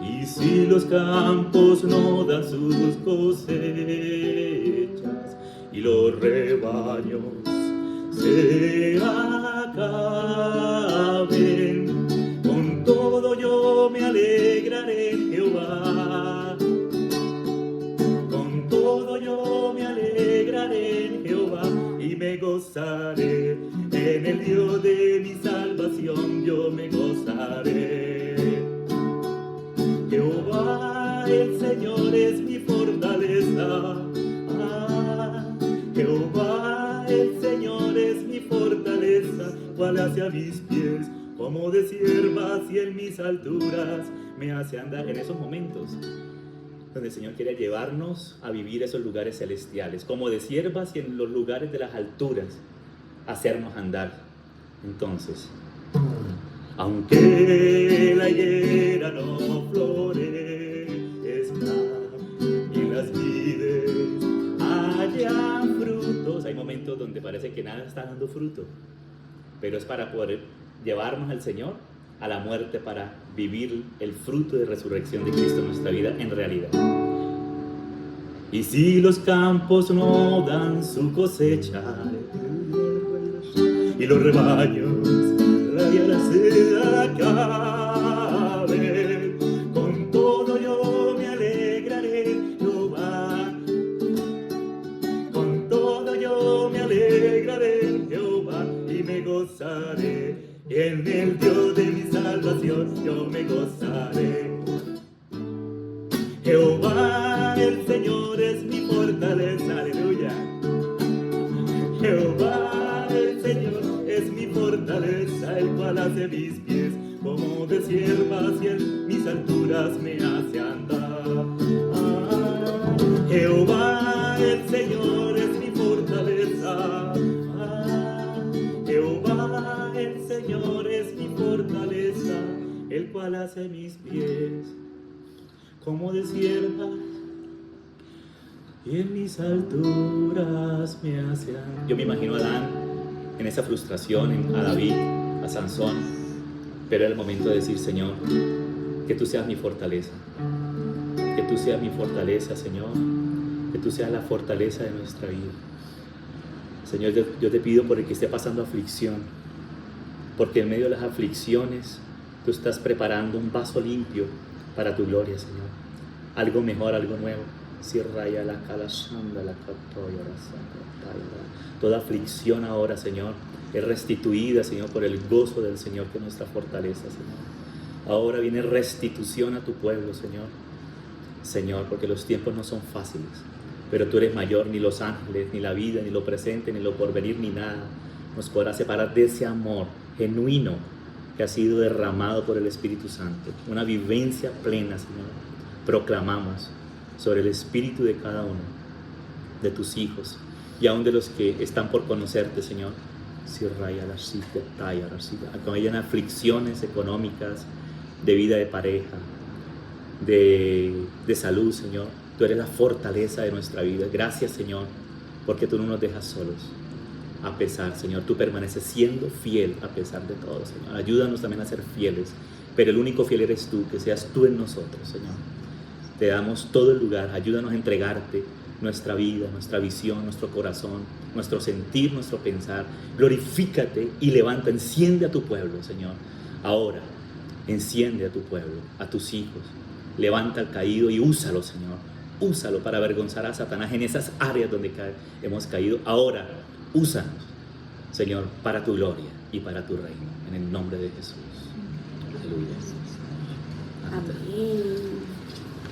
Speaker 1: y si si los campos no dan sus cosechas y los rebaños se acaben, con todo yo me alegraré en Jehová. Con todo yo me alegraré en Jehová y me gozaré en el Dios de mi salvación. Yo me gozaré. Jehová el Señor es mi fortaleza. Jehová el Señor es mi fortaleza, cual hace a mis pies como de siervas y en mis alturas me hace andar. En esos momentos donde el Señor quiere llevarnos a vivir esos lugares celestiales, como de siervas y en los lugares de las alturas, hacernos andar. Entonces, aunque la higuera no florezca y en las vides haya frutos, hay momentos donde parece que nada está dando fruto, pero es para poder llevarnos al Señor a la muerte, para vivir el fruto de resurrección de Cristo en nuestra vida en realidad. Y si los campos no dan su cosecha y los rebaños la tierra se acaben, con todo yo me alegraré en Jehová. Con todo yo me alegraré en Jehová y me gozaré. En el Dios de mi salvación yo me gozaré. Jehová el Señor es mi fortaleza, aleluya. Jehová el Señor es mi fortaleza, el cual hace mis pies como de siervas y en mis alturas me hace andar. Jehová el Señor es mi fortaleza. Jehová el Señor es mi fortaleza, el cual hace mis pies como de sierva y en mis alturas me hace andar. Yo me imagino a Adán en esa frustración, a David, a Sansón, pero era el momento de decir: Señor, que tú seas mi fortaleza, que tú seas mi fortaleza, Señor, que tú seas la fortaleza de nuestra vida. Señor, yo te pido por el que esté pasando aflicción, porque en medio de las aflicciones tú estás preparando un vaso limpio para tu gloria, Señor. Algo mejor, algo nuevo. Toda aflicción ahora, Señor, es restituida, Señor, por el gozo del Señor, que es nuestra fortaleza, Señor. Ahora viene restitución a tu pueblo, Señor. Señor, porque los tiempos no son fáciles, pero tú eres mayor. Ni los ángeles, ni la vida, ni lo presente, ni lo porvenir, ni nada nos podrá separar de ese amor genuino que ha sido derramado por el Espíritu Santo. Una vivencia plena, Señor. Proclamamos sobre el espíritu de cada uno de tus hijos y aún de los que están por conocerte, Señor. Cuando hayan aflicciones económicas, de vida de pareja, de salud, Señor, tú eres la fortaleza de nuestra vida. Gracias, Señor, porque tú no nos dejas solos. A pesar, Señor, tú permaneces siendo fiel a pesar de todo, Señor. Ayúdanos también a ser fieles, pero el único fiel eres tú, que seas tú en nosotros, Señor. Te damos todo el lugar. Ayúdanos a entregarte nuestra vida, nuestra visión, nuestro corazón, nuestro sentir, nuestro pensar. Glorifícate y levanta, enciende a tu pueblo, Señor. Ahora, enciende a tu pueblo, a tus hijos. Levanta al caído y úsalo, Señor. Úsalo para avergonzar a Satanás en esas áreas donde hemos caído. Ahora, úsanos, Señor, para tu gloria y para tu reino. En el nombre de Jesús. Aleluya.
Speaker 2: Amén.